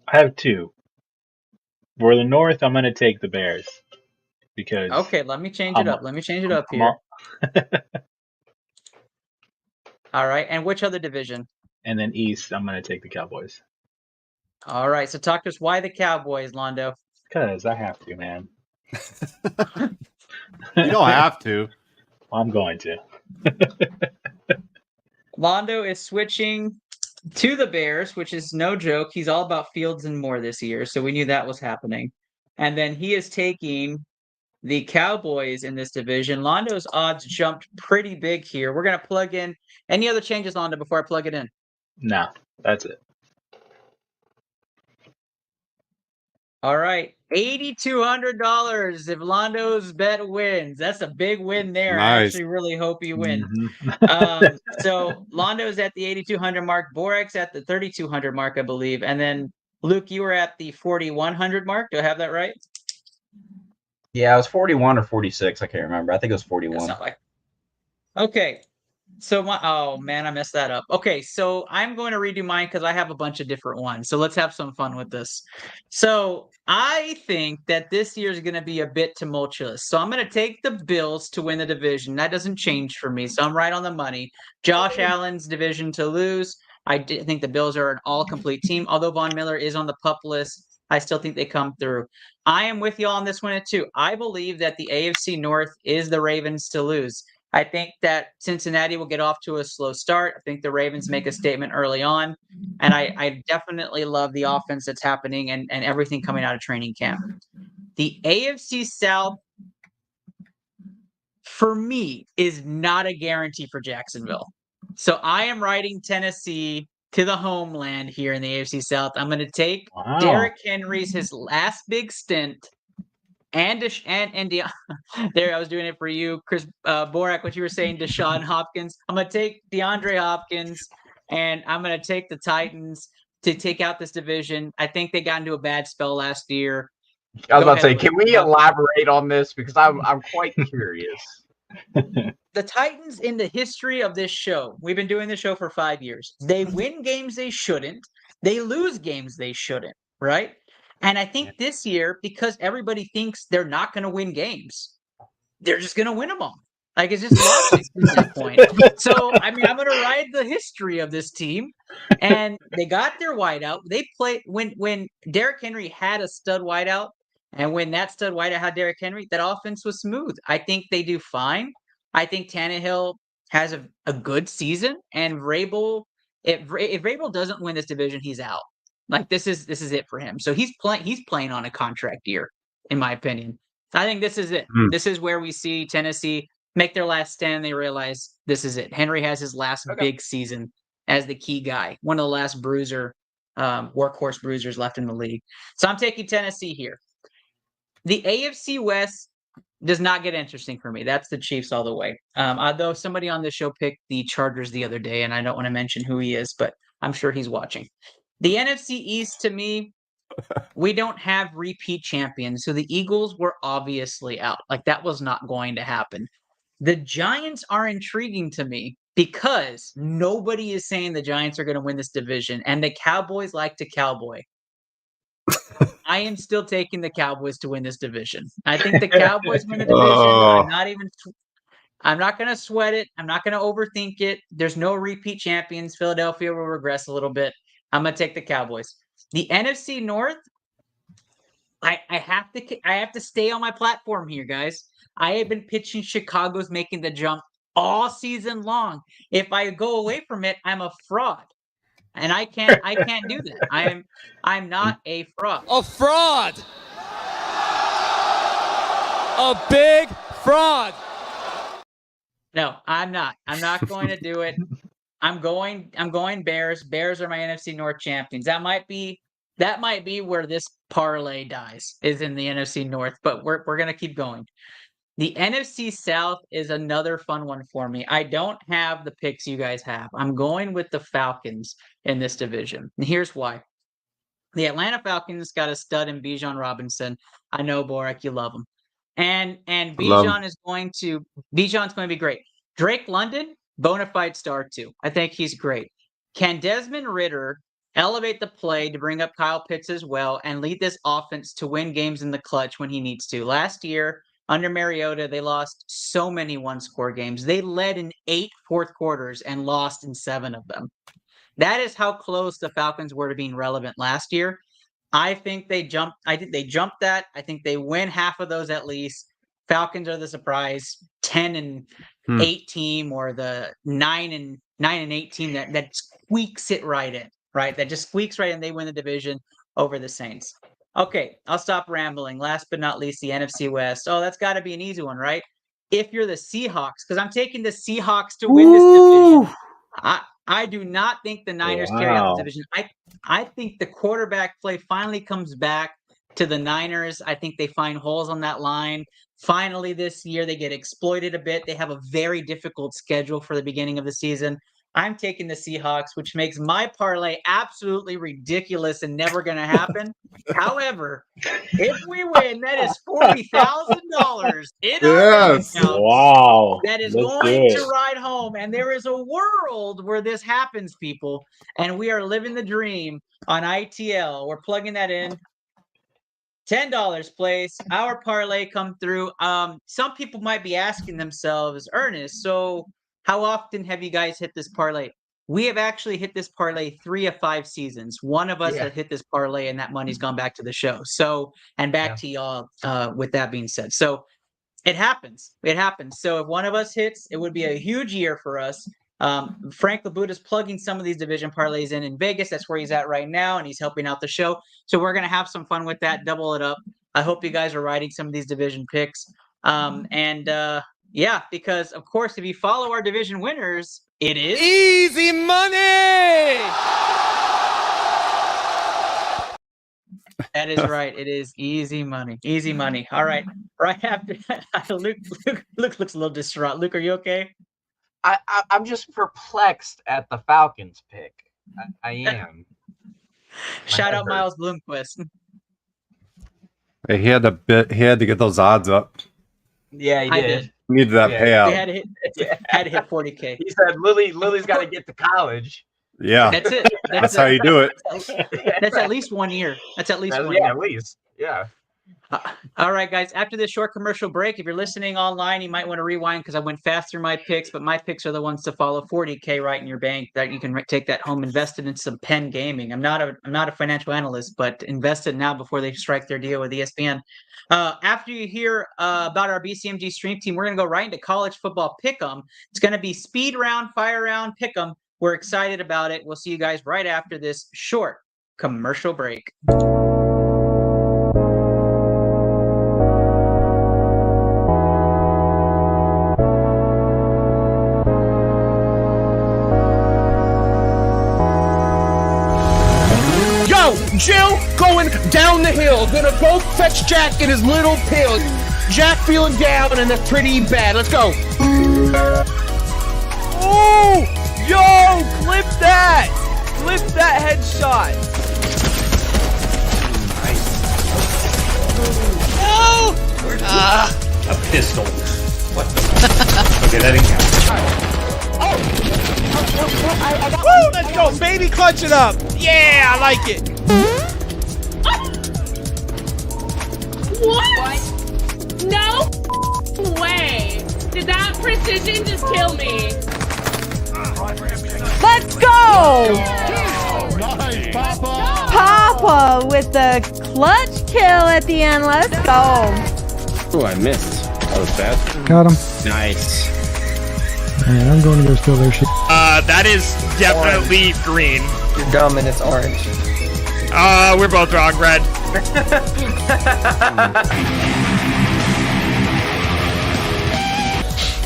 I have two. For the North, I'm going to take the Bears. Because okay, let me change it up. Here. All right, and which other division? And then East, I'm going to take the Cowboys. All right, so talk to us. Why the Cowboys, Londo? Because I have to, man. You don't have to. I'm going to. Londo is switching to the Bears, which is no joke. He's all about Fields and more this year, so we knew that was happening. And then he is taking the Cowboys in this division. Londo's odds jumped pretty big here. We're going to plug in. Any other changes, Londo, before I plug it in? No, that's it. All right. $8,200 if Londo's bet wins. That's a big win there. Nice. I actually really hope he wins. So Londo's at the 8,200 mark. Borak's at the 3,200 mark, I believe. And then, Luke, you were at the 4,100 mark. Do I have that right? Yeah, it was 41 or 46. I can't remember. I think it was 41. Okay. Oh man, I messed that up. Okay, so I'm going to redo mine because I have a bunch of different ones. So let's have some fun with this. So I think that this year is going to be a bit tumultuous. So I'm going to take the Bills to win the division. That doesn't change for me. So I'm right on the money. Josh Allen's division to lose. I think the Bills are an all-complete team. Although Von Miller is on the PUP list, I still think they come through. I am with you on this one too. I believe that the AFC North is the Ravens to lose. I think that Cincinnati will get off to a slow start. I think the Ravens make a statement early on. And I definitely love the offense that's happening and everything coming out of training camp. The AFC South, for me, is not a guarantee for Jacksonville. So I am riding Tennessee to the homeland here in the AFC South. I'm going to take Derrick Henry's his last big stint. And there, I was doing it for you, Chris Borak, what you were saying, Deshaun Hopkins. I'm going to take DeAndre Hopkins, and I'm going to take the Titans to take out this division. I think they got into a bad spell last year. I was about to say, can we elaborate on this? Because I'm quite curious. The Titans, in the history of this show, we've been doing this show for 5 years. They win games they shouldn't. They lose games they shouldn't, right? And I think this year, because everybody thinks they're not going to win games, they're just going to win them all. Like, it's just logic at that point. So, I mean, I'm going to ride the history of this team. And they got their wideout. They played when Derrick Henry had a stud wideout, and when that stud wideout had Derrick Henry, that offense was smooth. I think they do fine. I think Tannehill has a good season, and Vrabel, if Vrabel doesn't win this division, he's out. Like, this is it for him. So he's playing on a contract year, in my opinion. I think this is it. This is where we see Tennessee make their last stand. They realize this is it. Henry has his last big season as the key guy, one of the last workhorse bruisers left in the league. So I'm taking Tennessee here. The AFC West does not get interesting for me. That's the Chiefs all the way. Although somebody on the show picked the Chargers the other day, and I don't want to mention who he is, but I'm sure he's watching. The NFC East, to me, we don't have repeat champions. So the Eagles were obviously out. Like, that was not going to happen. The Giants are intriguing to me because nobody is saying the Giants are going to win this division, and the Cowboys like to cowboy. I am still taking the Cowboys to win this division. I think the Cowboys win the division. I'm not going to sweat it. I'm not going to overthink it. There's no repeat champions. Philadelphia will regress a little bit. I'm going to take the Cowboys. The NFC North, I have to stay on my platform here, guys. I have been pitching Chicago's making the jump all season long. If I go away from it, I'm a fraud. And I can't do that. I'm not a fraud. A fraud. A big fraud. No, I'm not. I'm not going to do it. I'm going Bears. Bears are my NFC North champions. That might be where this parlay dies, is in the NFC North, but we're going to keep going. The NFC South is another fun one for me. I don't have the picks you guys have. I'm going with the Falcons in this division. And here's why. The Atlanta Falcons got a stud in Bijan Robinson. I know, Borak, you love him. And Bijan's going to be great. Drake London, bona fide star too. I think he's great. Can Desmond Ridder elevate the play to bring up Kyle Pitts as well and lead this offense to win games in the clutch when he needs to? Last year, under Mariota, they lost so many one-score games. They led in 8 fourth quarters and lost in 7 of them. That is how close the Falcons were to being relevant last year. I think they jumped that. I think they win half of those at least. Falcons are the surprise 10-8 team, or the 9-8 team that squeaks it right in, right? That just squeaks right in. They win the division over the Saints. Okay, I'll stop rambling. Last but not least, the NFC West. Oh, that's got to be an easy one, right? If you're the Seahawks, because I'm taking the Seahawks to win this division. I do not think the Niners carry out the division. I think the quarterback play finally comes back to the Niners. I think they find holes on that line. Finally, this year, they get exploited a bit. They have a very difficult schedule for the beginning of the season. I'm taking the Seahawks, which makes my parlay absolutely ridiculous and never going to happen. However, if we win, that is $40,000 in our bank Yes. account. Wow. That is Let's do going to it. ride home. And there is a world where this happens, people. And we are living the dream on ITL. We're plugging that in. $10 place. Our parlay come through. Some people might be asking themselves, Ernest, so how often have you guys hit this parlay? We have actually hit this parlay 3 of 5 seasons. One of us Yeah. has hit this parlay, and that money's gone back to the show. So, and back to y'all with that being said. So, it happens. It happens. So if one of us hits, it would be a huge year for us. Frank LeBout is plugging some of these division parlays in Vegas. That's where he's at right now, and he's helping out the show. So we're going to have some fun with that, double it up. I hope you guys are riding some of these division picks. Yeah, because, of course, if you follow our division winners, it is Easy money! That is right. It is easy money. Easy money. All right. Right after Luke looks a little distraught. Luke, are you okay? I'm just perplexed at the Falcons pick. I am. Shout head out Miles Bloomquist. Hey, he had to get those odds up. Yeah, he I did. did. Needed that Yeah. payout. We had to hit 40K. He said Lily's got to get to college. Yeah, That's it. that's how you do it. That's at least 1 year. That's at least 1 Yeah, year. at least. Yeah. All right, guys. After this short commercial break, if you're listening online, you might want to rewind because I went fast through my picks, but my picks are the ones to follow. 40K right in your bank that you can take that home, invest it in some Penn Gaming. I'm not a financial analyst, but invest it now before they strike their deal with ESPN. After you hear about our BCMG stream team, we're going to go right into college football pick 'em. It's going to be speed round, fire round, pick 'em. We're excited about it. We'll see you guys right after this short commercial break. Yo, Jill going down the hill. Gonna go fetch Jack in his little pill. Jack feeling down and that's pretty bad. Let's go. Oh, yo, clip that. Clip that headshot. Nice. No. A pistol. What? Okay, that didn't count. Woo, let's go, baby, clutch it up. Yeah, I like it. What? No way. Did that precision just kill me? Let's go! Nice, Papa! Papa with the clutch kill at the end. Let's go. Oh, I missed. That was bad. Got him. Nice. Man, I'm going to go steal their shit. That is definitely green. You're dumb and it's orange. We're both wrong, red.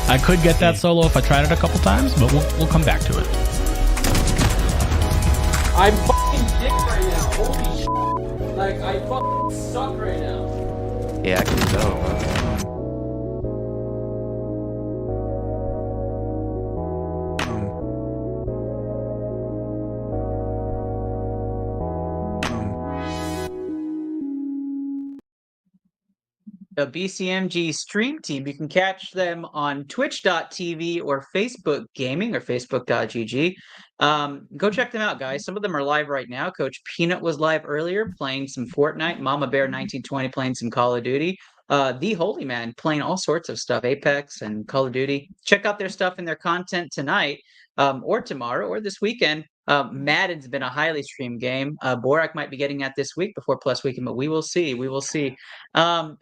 I could get that solo if I tried it a couple times, but we'll come back to it. I'm fucking dick right now. Holy shit. Like, I fucking suck right now. Yeah, I can tell. The BCMG stream team. You can catch them on twitch.tv or Facebook Gaming or facebook.gg. Go check them out, guys. Some of them are live right now. Coach Peanut was live earlier playing some Fortnite. Mama Bear 1920 playing some Call of Duty. The Holy Man playing all sorts of stuff, Apex and Call of Duty. Check out their stuff and their content tonight or tomorrow or this weekend. Madden's been a highly streamed game. Borak might be getting at this week before Plus Weekend, but we will see. We will see.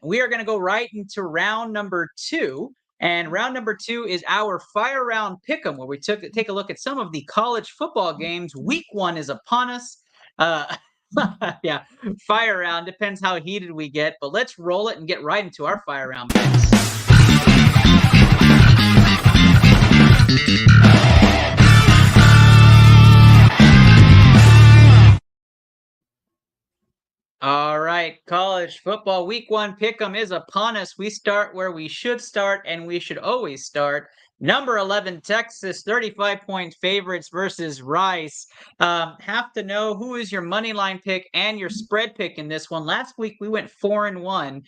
We are going to go right into round number 2. And round number 2 is our fire round pick 'em, where we take a look at some of the college football games. Week 1 is upon us. Yeah, fire round. Depends how heated we get, but let's roll it and get right into our fire round picks. All right, college football week 1 pick'em is upon us. We start where we should start, and we should always start Number 11, Texas, 35-point favorites versus Rice. Have to know who is your money line pick and your spread pick in this one. Last week, we went 4-1.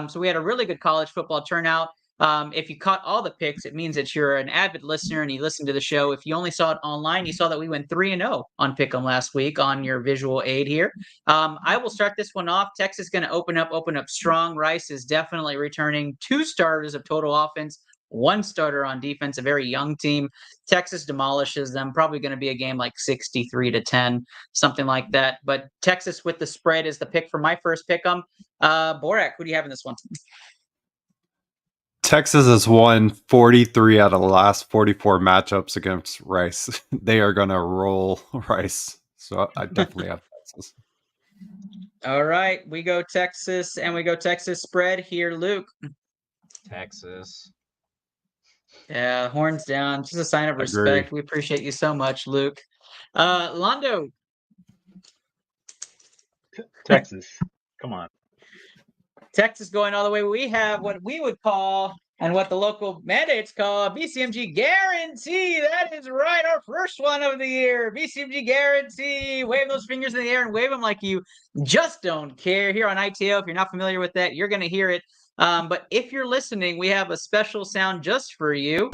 So we had a really good college football turnout. If you caught all the picks, it means that you're an avid listener and you listened to the show. If you only saw it online, you saw that we went 3-0 on Pick 'em last week on your visual aid here. I will start this one off. Texas is going to open up strong. Rice is definitely returning 2 starters of total offense, 1 starter on defense, a very young team. Texas demolishes them. Probably going to be a game like 63-10, something like that. But Texas with the spread is the pick for my first pick 'em. Borak, who do you have in this one? Texas has won 43 out of the last 44 matchups against Rice. They are going to roll Rice. So I definitely have Texas. All right. We go Texas, and we go Texas spread here. Luke. Texas. Yeah, horns down. Just a sign of respect. We appreciate you so much, Luke. Londo. Texas. Come on. Texas going all the way. We have what we would call, and what the local mandates call, a BCMG guarantee. That is right. Our first one of the year. BCMG guarantee. Wave those fingers in the air and wave them like you just don't care. Here on ITO, if you're not familiar with that, you're going to hear it. But if you're listening, we have a special sound just for you.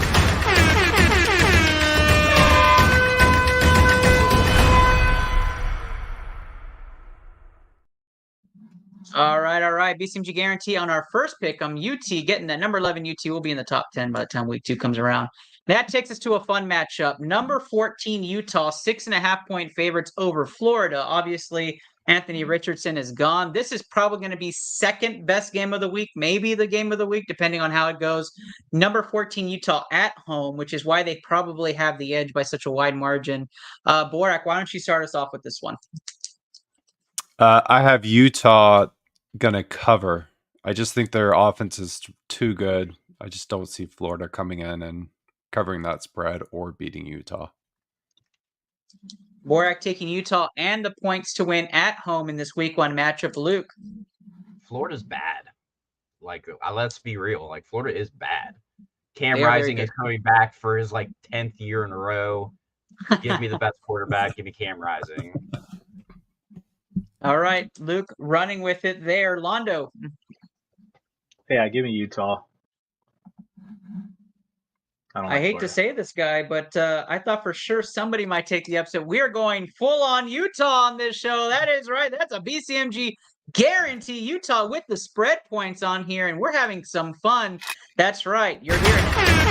All right. BCMG guarantee on our first pick. UT getting that number 11 UT will be in the top 10 by the time week 2 comes around. That takes us to a fun matchup. Number 14 Utah, 6.5-point favorites over Florida. Obviously, Anthony Richardson is gone. This is probably going to be second best game of the week, maybe the game of the week, depending on how it goes. Number 14 Utah at home, which is why they probably have the edge by such a wide margin. Borak, why don't you start us off with this one? I have Utah going to cover. I just think their offense is too good. I just don't see Florida coming in and covering that spread or beating Utah. Borak taking Utah and the points to win at home in this week 1 matchup. Luke. Florida's bad. Like, let's be real. Like, Florida is bad. Cam Rising is coming back for his 10th year in a row. Give me the best quarterback. Give me Cam Rising. All right, Luke running with it there. Londo. Yeah, give me Utah. I hate to say this, guy, but I thought for sure somebody might take the upset. We're going full on Utah on this show. That is right. That's a BCMG guarantee. Utah with the spread points on here, and we're having some fun. That's right. You're hearing it.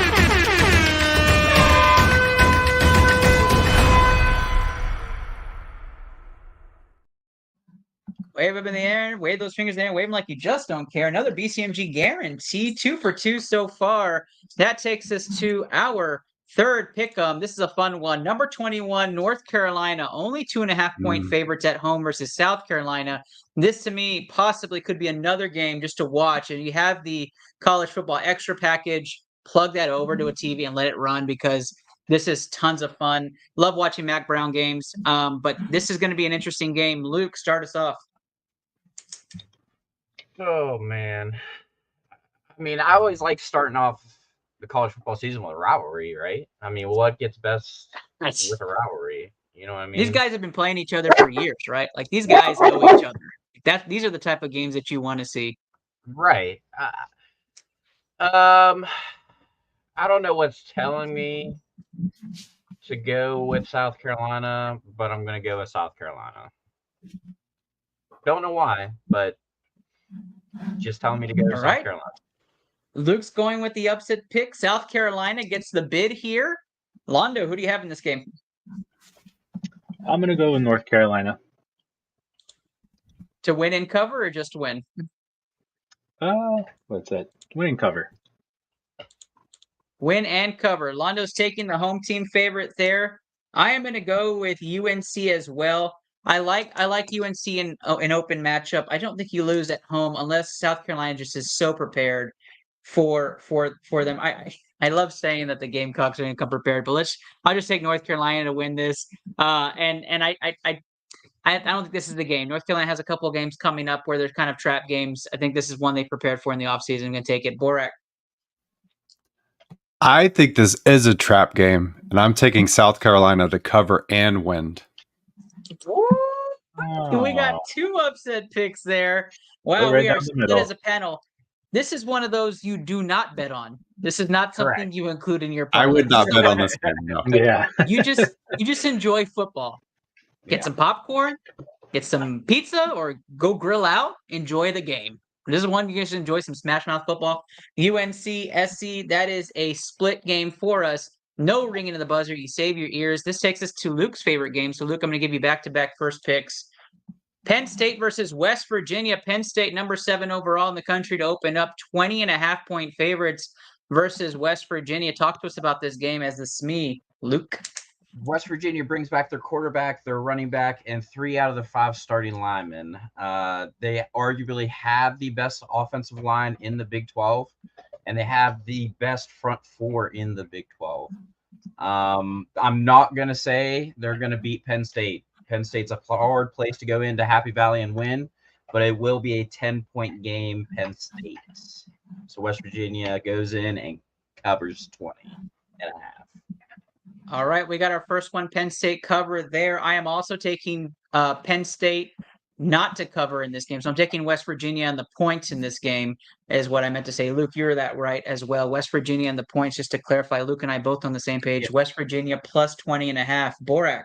Wave up in the air, wave those fingers in the air, wave them like you just don't care. Another BCMG guarantee, 2 for 2 so far. That takes us to our third pick 'em. This is a fun one. Number 21, North Carolina, only 2.5-point favorites at home versus South Carolina. This, to me, possibly could be another game just to watch. And you have the college football extra package, plug that over to a TV and let it run, because this is tons of fun. Love watching Mac Brown games, but this is going to be an interesting game. Luke, start us off. Oh, man. I mean, I always like starting off the college football season with a rivalry, right? I mean, what gets best with a rivalry? You know what I mean? These guys have been playing each other for years, right? Like, these guys know each other. These are the type of games that you want to see. Right. I don't know what's telling me to go with South Carolina, but I'm going to go with South Carolina. Don't know why, but just telling me to go to South Carolina. Luke's going with the upset pick. South Carolina gets the bid here. Londo, who do you have in this game? I'm going to go with North Carolina. To win and cover, or just win? What's that? Win and cover. Win and cover. Londo's taking the home team favorite there. I am going to go with UNC as well. I like UNC in an open matchup. I don't think you lose at home unless South Carolina just is so prepared for them. I love saying that the Gamecocks are going to come prepared, but I'll just take North Carolina to win this. And I don't think this is the game. North Carolina has a couple of games coming up where there's kind of trap games. I think this is one they prepared for in the offseason. I'm going to take it. Borak. I think this is a trap game, and I'm taking South Carolina to cover and win. We got two upset picks there. Wow, right we are down the split middle. as a panel. This is one of those you do not bet on. This is not something Correct. you include in your I parlay. would not This is bet on one- this game. No. Yeah. You just enjoy football. Get Yeah. some popcorn, get some pizza, or go grill out. Enjoy the game. This is one you guys enjoy some Smash Mouth football. UNC SC, that is a split game for us. No ringing of the buzzer. You save your ears. This takes us to Luke's favorite game. So Luke, I'm going to give you back-to-back first picks. Penn State versus West Virginia. Penn State, number 7 overall in the country, to open up 20.5-point favorites versus West Virginia. Talk to us about this game as the SME, Luke. West Virginia brings back their quarterback, their running back, and 3 out of the 5 starting linemen. They arguably have the best offensive line in the Big 12, and they have the best front 4 in the Big 12. I'm not going to say they're going to beat Penn State. Penn State's a hard place to go into Happy Valley and win, but it will be a 10-point game, Penn State. So West Virginia goes in and covers 20.5. All right, we got our first one, Penn State cover there. I am also taking Penn State not to cover in this game. So I'm taking West Virginia on the points in this game is what I meant to say. Luke, you're that right as well. West Virginia on the points, just to clarify. Luke and I both on the same page. Yep. West Virginia plus 20.5. Borak.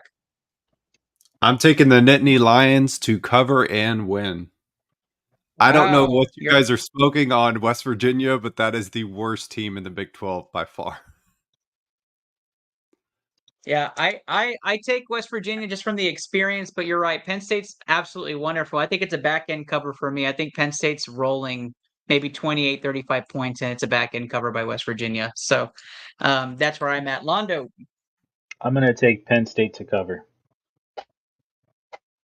I'm taking the Nittany Lions to cover and win. I don't know Wow, what you guys are smoking on West Virginia, but that is the worst team in the Big 12 by far. Yeah, I take West Virginia just from the experience, but you're right. Penn State's absolutely wonderful. I think it's a back-end cover for me. I think Penn State's rolling maybe 28, 35 points, and it's a back-end cover by West Virginia. So that's where I'm at. Londo. I'm going to take Penn State to cover.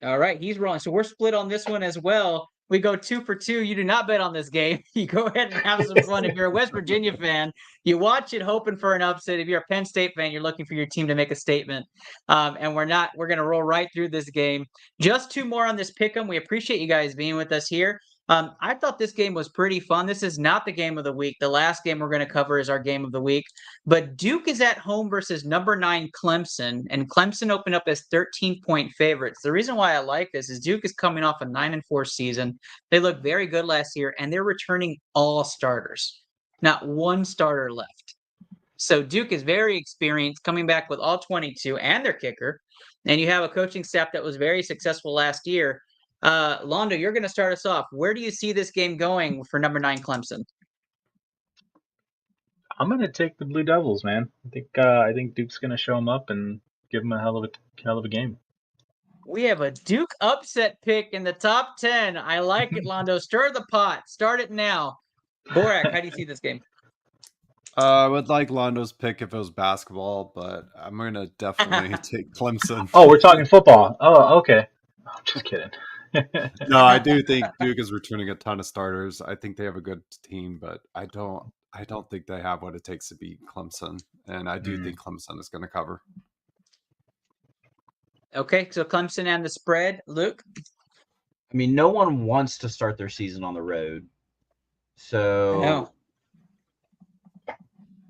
All right, he's rolling. So we're split on this one as well. We go 2 for 2. You do not bet on this game. You go ahead and have some fun. If you're a West Virginia fan, you watch it hoping for an upset. If you're a Penn State fan, you're looking for your team to make a statement. And we're not. We're going to roll right through this game. Just 2 more on this pick 'em. We appreciate you guys being with us here. I thought this game was pretty fun. This is not the game of the week. The last game we're going to cover is our game of the week. But Duke is at home versus number 9 Clemson, and Clemson opened up as 13-point favorites. The reason why I like this is Duke is coming off a 9-4 season. They looked very good last year, and they're returning all starters. Not one starter left. So Duke is very experienced, coming back with all 22 and their kicker. And you have a coaching staff that was very successful last year. Londo, you're going to start us off. Where do you see this game going for number 9 Clemson? I'm going to take the Blue Devils, man. I think Duke's going to show them up and give them a hell of a game. We have a Duke upset pick in the top 10. I like it, Londo. Stir the pot. Start it now. Borak, how do you see this game? I would like Londo's pick if it was basketball, but I'm going to definitely take Clemson. Oh, we're talking football. Oh, okay. I'm just kidding. No, I do think Duke is returning a ton of starters. I think they have a good team, but I don't think they have what it takes to beat Clemson. And I do think Clemson is going to cover. Okay, so Clemson and the spread. Luke? I mean, no one wants to start their season on the road. So, No.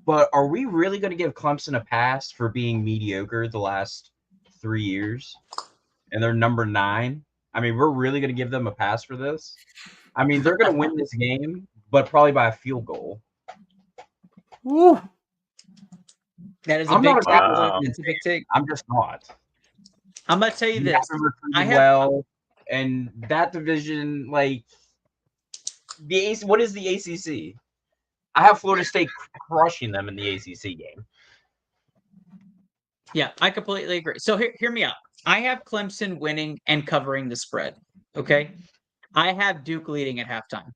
But are we really going to give Clemson a pass for being mediocre the last 3 years? And they're number 9? I mean, we're really going to give them a pass for this? I mean, they're going to win this game, but probably by a field goal. Woo. That is a big take. It's a big take. I'm just not. I'm going to tell you this. Well, and that division, like, what is the ACC? I have Florida State crushing them in the ACC game. Yeah, I completely agree. So hear me out. I have Clemson winning and covering the spread. Okay. I have Duke leading at halftime.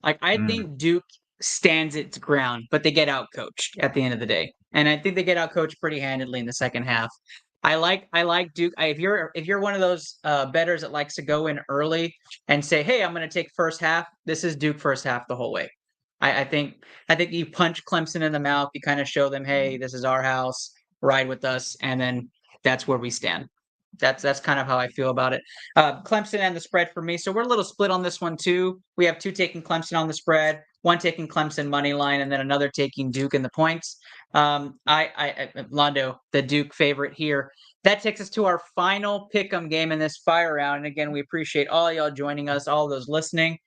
Like, I think Duke stands its ground, but they get out coached at the end of the day. And I think they get out coached pretty handedly in the second half. I like Duke. If you're one of those bettors that likes to go in early and say, hey, I'm going to take first half, this is Duke first half the whole way. I think you punch Clemson in the mouth. You kind of show them, hey, this is our house. Ride with us, and then that's where we stand. That's kind of how I feel about it. Clemson and the spread for me. So we're a little split on this one too. We have 2 taking Clemson on the spread, 1 taking Clemson money line, and then another taking Duke in the points. Londo, the Duke favorite here. That takes us to our final pick 'em game in this fire round. And again, we appreciate all y'all joining us, all those listening.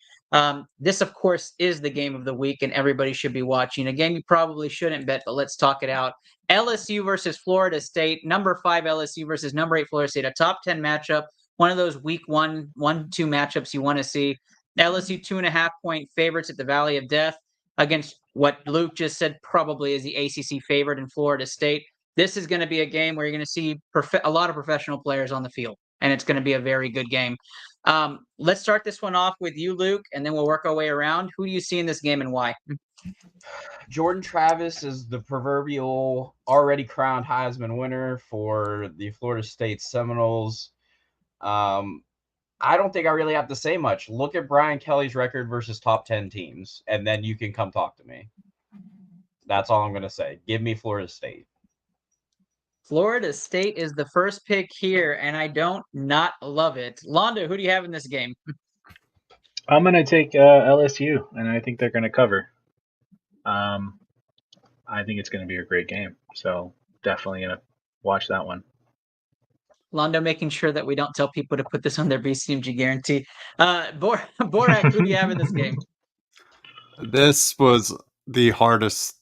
This, of course, is the game of the week, and everybody should be watching. A game you probably shouldn't bet, but let's talk it out. LSU versus Florida State, number 5 LSU versus number 8 Florida State, a top 10 matchup, one of those week 1-2 matchups you want to see. LSU 2.5-point favorites at the Valley of Death against what Luke just said probably is the ACC favorite in Florida State. This is going to be a game where you're going to see a lot of professional players on the field, and it's going to be a very good game. Let's start this one off with you, Luke, and then we'll work our way around. Who do you see in this game and why? Jordan Travis is the proverbial already crowned Heisman winner for the Florida State Seminoles. I don't think I really have to say much. Look at Brian Kelly's record versus top 10 teams, and then you can come talk to me. That's all I'm going to say. Give me Florida State. Florida State is the first pick here, and I don't not love it. Londo, who do you have in this game? I'm going to take LSU, and I think they're going to cover. I think it's going to be a great game, so definitely going to watch that one. Londo making sure that we don't tell people to put this on their BCMG guarantee. Borak, who do you have in this game? This was the hardest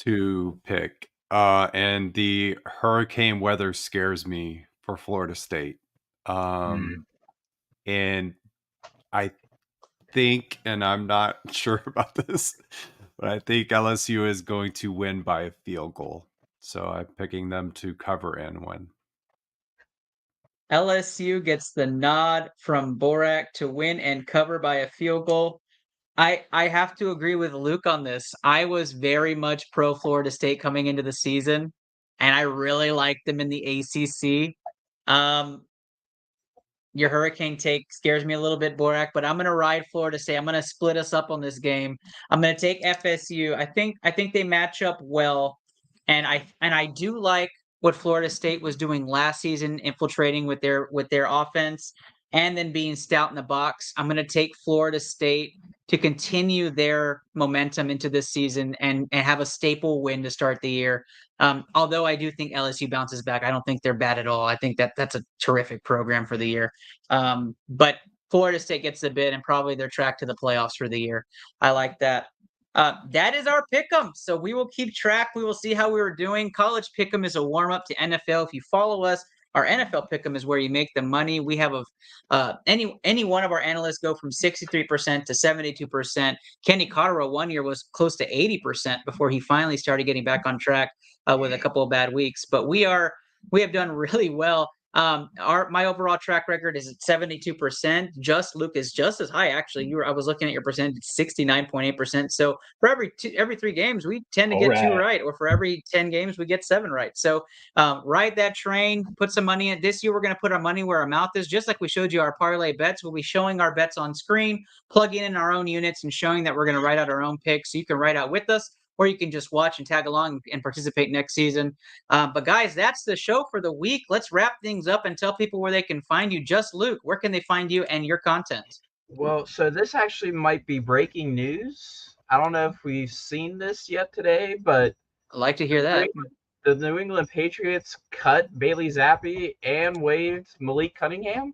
to pick, and the hurricane weather scares me for Florida State. And I think, and I'm not sure about this, but I think LSU is going to win by a field goal. So I'm picking them to cover and win. LSU gets the nod from Borak to win and cover by a field goal. I have to agree with Luke on this. I was very much pro Florida State coming into the season, and I really liked them in the ACC. Your hurricane take scares me a little bit, Borak, but I'm going to ride Florida State. I'm going to split us up on this game. I'm going to take FSU. I think they match up well, and I do like what Florida State was doing last season, infiltrating with their offense and then being stout in the box. I'm going to take Florida State to continue their momentum into this season and have a staple win to start the year. Although I do think LSU bounces back. I don't think they're bad at all. I think that's a terrific program for the year. But Florida State gets the bid and probably their track to the playoffs for the year. I like that. That is our pick'em. So we will keep track. We will see how we were doing. College pick'em is a warm up to NFL. If you follow us, our NFL pick'em is where you make the money. We have any one of our analysts go from 63% to 72%. Kenny Cotterill one year was close to 80% before he finally started getting back on track with a couple of bad weeks. But we have done really well. My overall track record is at 72%. Luke is just as high. Actually, I was looking at your percentage, 69.8%. So for every 3 games, we tend to get 2 right, or for every 10 games, we get 7 right. So ride that train, put some money in. This year, we're going to put our money where our mouth is, just like we showed you our parlay bets. We'll be showing our bets on screen, plugging in our own units, and showing that we're going to write out our own picks. So you can write out with us, or you can just watch and tag along and participate next season. But guys, that's the show for the week. Let's wrap things up and tell people where they can find you. Just Luke, where can they find you and your content? Well, so this actually might be breaking news. I don't know if we've seen this yet today, but I'd like to hear that. The New England Patriots cut Bailey Zappi and waived Malik Cunningham.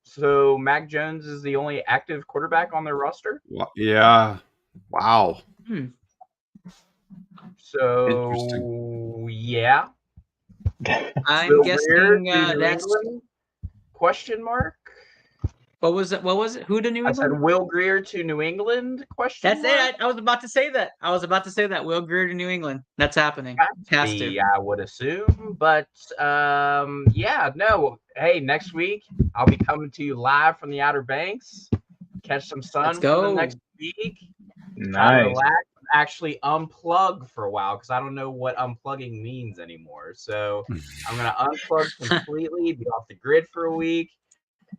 So Mac Jones is the only active quarterback on their roster. Yeah. Wow. So yeah, I'm guessing that's England? Question mark. What was it? Who to New England? I said Will Grier to New England? Question mark? It. I was about to say that. Will Grier to New England. That's happening. Has to. I would assume, but yeah, no. Hey, next week I'll be coming to you live from the Outer Banks. Catch some sun. Let's go. For the next week. Nice. Relax. Actually unplug for a while because I don't know what unplugging means anymore. So I'm going to unplug completely, be off the grid for a week,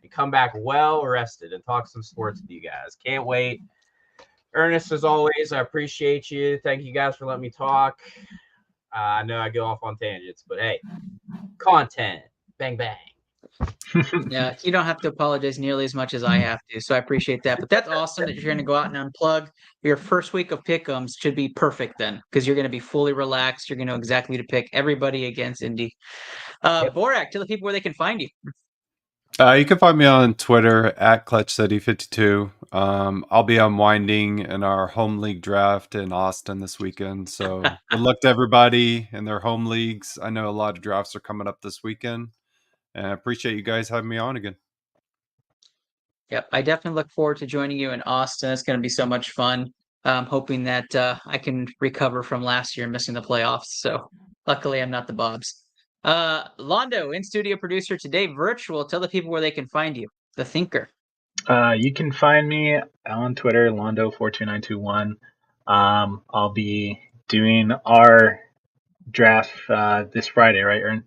and come back well rested and talk some sports with you guys. Can't wait. Ernest, as always, I appreciate you. Thank you guys for letting me talk. I know I go off on tangents, but hey, content. Bang, bang. Yeah, you don't have to apologize nearly as much as I have to, so I appreciate that. But that's awesome that you're going to go out and unplug. Your first week of pick'ems should be perfect then, because you're going to be fully relaxed. You're going to know exactly who to pick everybody against Indy. Borak, tell the people where they can find you. You can find me on Twitter at ClutchCity52. I'll be unwinding in our home league draft in Austin this weekend. So good luck to everybody in their home leagues. I know a lot of drafts are coming up this weekend. And I appreciate you guys having me on again. Yep, I definitely look forward to joining you in Austin. It's going to be so much fun. I'm hoping that I can recover from last year missing the playoffs. So luckily, I'm not the Bobs. Londo, in-studio producer today, virtual. Tell the people where they can find you, the thinker. You can find me on Twitter, Londo42921. I'll be doing our draft this Friday, right, Ern?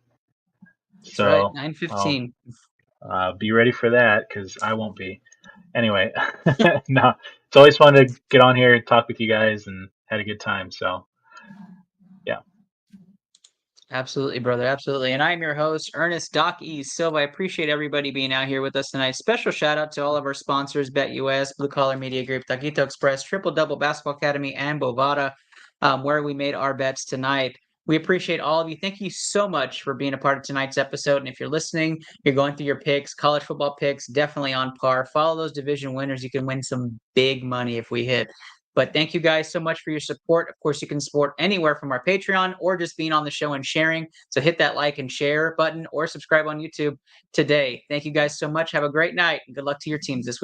That's So right, 9:15. Be ready for that because I won't be. Anyway, no, it's always fun to get on here, talk with you guys, and had a good time. So, yeah. Absolutely, brother. Absolutely. And I'm your host, Ernest Doc E. Silva. I appreciate everybody being out here with us tonight. Special shout out to all of our sponsors, BetUS, Blue Collar Media Group, Taquito Express, Triple Double Basketball Academy, and Bovada, where we made our bets tonight. We appreciate all of you. Thank you so much for being a part of tonight's episode. And if you're listening, you're going through your picks, college football picks, definitely on par. Follow those division winners. You can win some big money if we hit. But thank you guys so much for your support. Of course, you can support anywhere from our Patreon or just being on the show and sharing. So hit that like and share button or subscribe on YouTube today. Thank you guys so much. Have a great night and good luck to your teams this week.